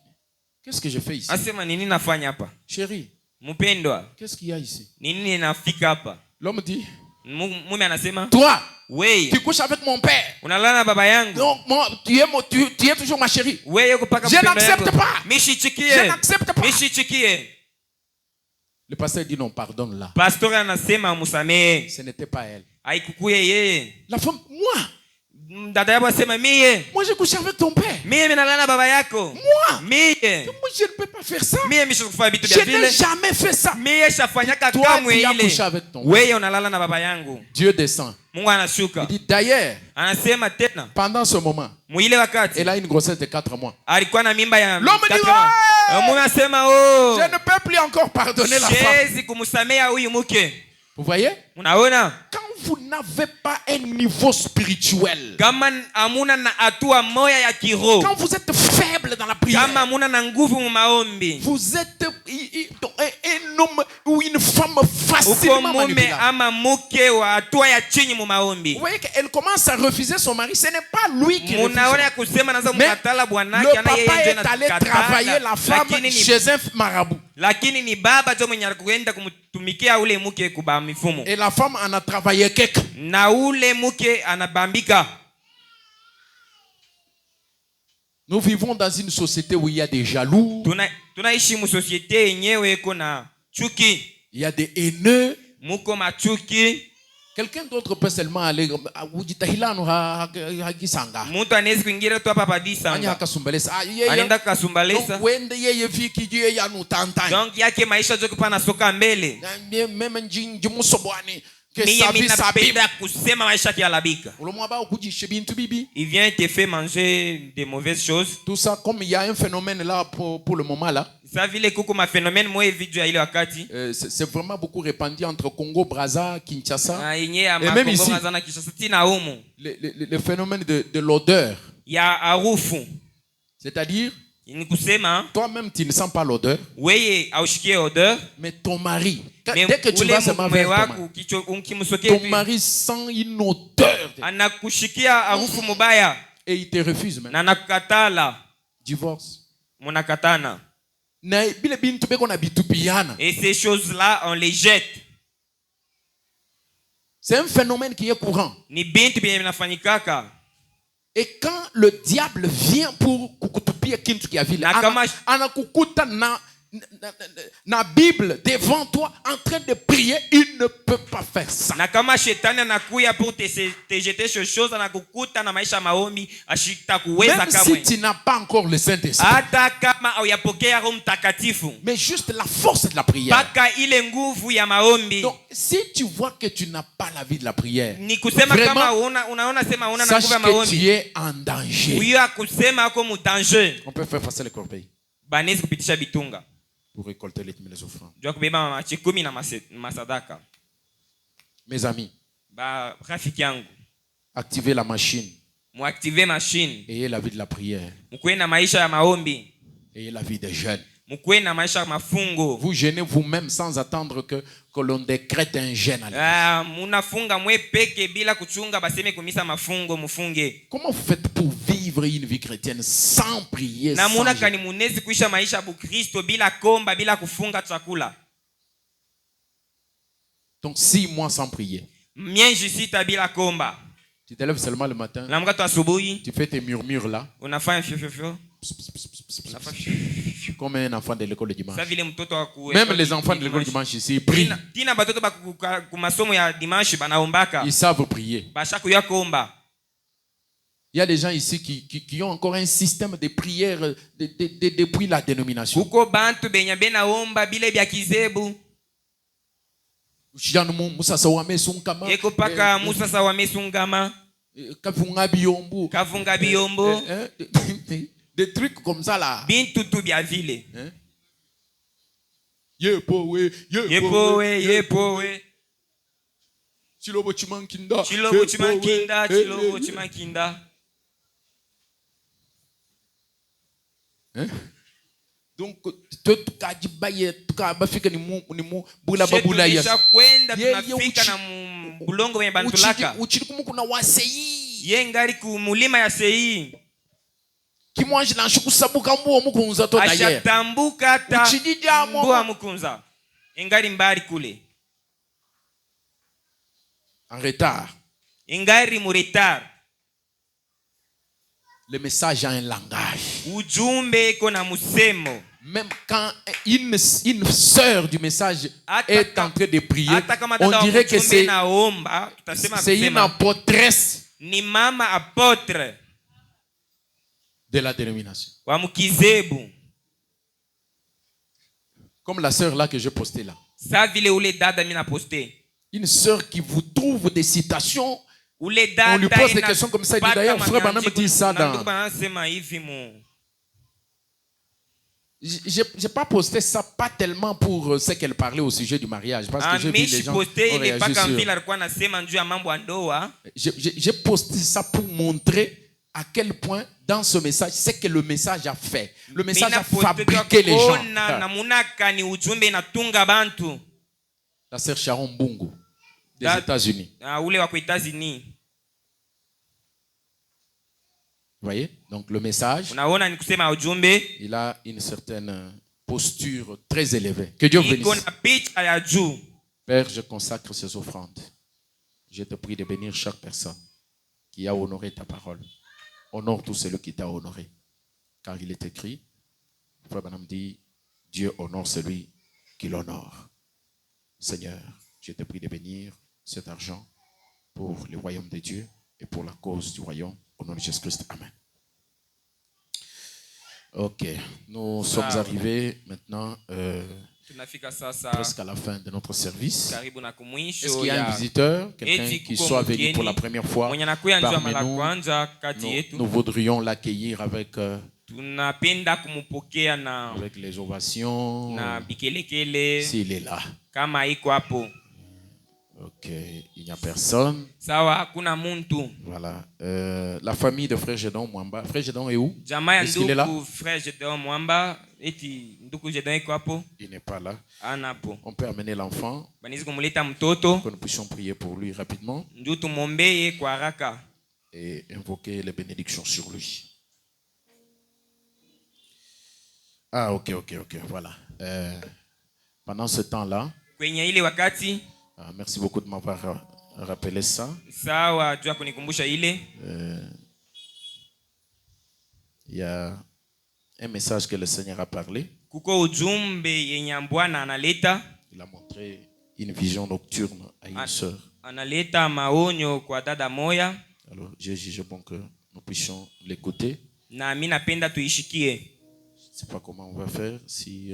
qu'est-ce que je fais ici? Chérie, qu'est-ce qu'il y a ici? L'homme dit, toi, tu couches avec mon père. Donc, tu es toujours ma chérie. Je n'accepte pas. Je n'accepte pas. Le pasteur dit non, pardonne-la. Ce n'était pas elle. La femme, moi j'ai couché avec ton père. Moi je ne peux pas faire ça. Je n'ai jamais fait ça. Toi tu as couché avec ton père. Dieu descend. Il dit d'ailleurs, pendant ce moment, elle a une grossesse de 4 mois. L'homme dit je ne peux plus encore pardonner la femme. Vous voyez? Quand vous n'avez pas un niveau spirituel, quand vous êtes faible dans la prière, vous êtes un homme ou une femme facilement manipulable. Vous voyez qu'elle commence à refuser son mari. Ce n'est pas lui qui refuse. Mais le papa est allé travailler la femme chez un marabout. Et la femme en a travaillé quelque. Nous vivons dans une société où il y a des jaloux. Il y a des haineux. Quelqu'un d'autre peut seulement aller donc yake maisha joku pana soka mbele. Il vient te faire manger des mauvaises choses. Tout ça, comme il y a un phénomène là pour le moment là. C'est vraiment beaucoup répandu entre Congo, Brazza, Kinshasa. Et même ici. Le phénomène de l'odeur. C'est-à-dire, Toi-même, tu ne sens pas l'odeur. Mais ton mari, dès que tu vas seulement vers ton mari sent une odeur. Et il te refuse même. Divorce. Et ces choses-là, on les jette. C'est un phénomène qui est courant. Et quand le diable vient pour kukutupia kintu kia vile, anakukuta na Bible devant toi en train de prier, il ne peut pas faire ça. Na kama shetani anakuya pour te jeter ces choses, anakukuta na maisha maombi, ashitakuweza kamwe. Même si tu n'as pas encore le Saint-Esprit. Hata kama uyapokea Roho Mtakatifu. Mais juste la force de la prière. Paka ile nguvu ya maombi. Donc si tu vois que tu n'as pas la vie de la prière, ni kusema kama unaona sema una na nguvu ya maombi, tu es en danger. Uyo kusema uko mu danger. On peut faire passer les corbeilles. Banezi kupitisha bitunga. Pour récolter les offrandes. Mes amis, activez la machine. Ayez la vie de la prière. Ayez la vie des jeunes. Vous jeûnez vous-même sans attendre que l'on décrète un jeûne à l'église. Comment vous faites pour vivre une vie chrétienne sans prier, sans jeûne? Donc 6 mois sans prier. Tu te lèves seulement le matin. Tu fais tes murmures là. Comme un enfant de l'école de dimanche. Même les enfants de l'école de dimanche ici prient. Ils savent prier. Il y a des gens ici qui ont encore un système de prière depuis la dénomination. Kavunga biombo. Des trucs comme ça là. Bintutu bia vile. Yepowe. Chilobo chimankinda. Donc tukajibaye tukabafika ni bula babula ya. Tunafika na bulongo wenye bantulaka. Uchiri kuna wasei. Yengari ku mulima ya sei. Kimwanji na shukusabuka mbuo mukunza to daye. Ashatambuka ta mbuo mukunza. Engari mbari kule. En retard. Engari mu retard. Le message a un langage. Ujumbe iko na musemo. Même quand une sœur du message est en train de prier, on dirait que c'est une apôtresse. Ni mama apôtre de la dénomination. Comme la sœur là que j'ai postée là. Une sœur qui vous trouve des citations. On lui pose des questions comme ça. Il dit d'ailleurs, frère Branham dit ça dans... J'ai pas posté ça pas tellement pour ce qu'elle parlait au sujet du mariage. Parce que j'ai vu les gens j'ai posté ça pour montrer à quel point dans ce message, c'est que le message a fait. Le message a fabriqué les gens. La sœur Sharon Bungu des États-Unis. Vous voyez? Donc le message, il a une certaine posture très élevée. Que Dieu vous bénisse. Père, je consacre ces offrandes. Je te prie de bénir chaque personne qui a honoré ta parole. Honore tout celui qui t'a honoré. Car il est écrit, Frère Branham dit, Dieu honore celui qui l'honore. Seigneur, je te prie de bénir cet argent pour le royaume de Dieu et pour la cause du royaume. Au nom de Jésus-Christ. Amen. Ok. Nous sommes arrivés maintenant presque à la fin de notre service. Est-ce qu'il y a un visiteur, quelqu'un qui soit venu pour la première fois parmi nous? Nous voudrions l'accueillir avec les ovations s'il est là. Ok, il n'y a personne. Sawa, hakuna muntu. Voilà. La famille de frère Gédon Mwamba. Frère Gédon est où? Est-ce qu'il est là? Frère Gédon Mwamba. Il n'est pas là. Anapo. On peut amener l'enfant. Que nous puissions prier pour lui rapidement. Et invoquer les bénédictions sur lui. Ah, ok. Voilà. Pendant ce temps-là. Merci beaucoup de m'avoir rappelé ça. Il y a un message que le Seigneur a parlé. Il a montré une vision nocturne à une sœur. Alors j'ai jugé bon que nous puissions l'écouter. Je ne sais pas comment on va faire si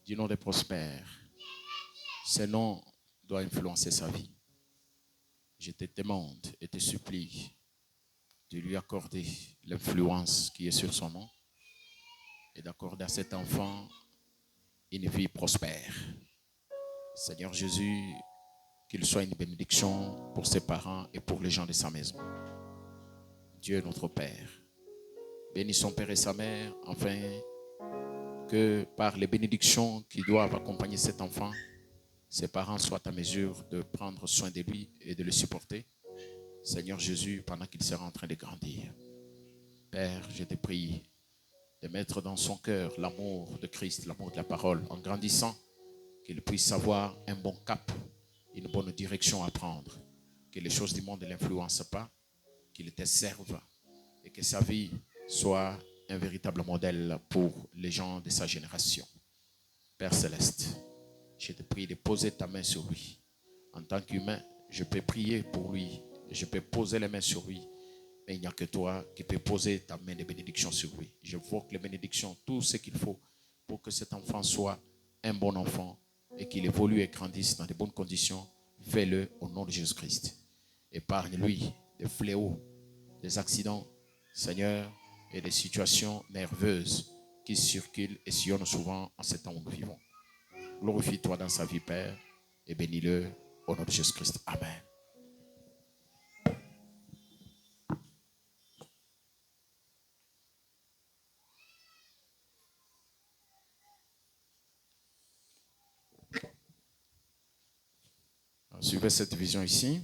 du nom de Prospère. Ce nom doit influencer sa vie. Je te demande et te supplie de lui accorder l'influence qui est sur son nom et d'accorder à cet enfant une vie prospère. Seigneur Jésus, qu'il soit une bénédiction pour ses parents et pour les gens de sa maison. Dieu notre Père, bénis son père et sa mère, afin que par les bénédictions qui doivent accompagner cet enfant, ses parents soient à mesure de prendre soin de lui et de le supporter. Seigneur Jésus, pendant qu'il sera en train de grandir. Père, je te prie de mettre dans son cœur l'amour de Christ, l'amour de la parole, en grandissant, qu'il puisse avoir un bon cap, une bonne direction à prendre, que les choses du monde ne l'influencent pas, qu'il te serve et que sa vie soit un véritable modèle pour les gens de sa génération. Père Céleste, je te prie de poser ta main sur lui. En tant qu'humain, je peux prier pour lui, je peux poser les mains sur lui, mais il n'y a que toi qui peux poser ta main de bénédiction sur lui. Je vois que les bénédictions, tout ce qu'il faut pour que cet enfant soit un bon enfant et qu'il évolue et grandisse dans de bonnes conditions, fais-le au nom de Jésus-Christ. Épargne-lui des fléaux, des accidents, Seigneur, et des situations nerveuses qui circulent et sillonnent souvent en ce temps où nous vivons. Glorifie-toi dans sa vie, Père, et bénis-le au nom de Jésus-Christ. Amen. Suivez cette vision ici.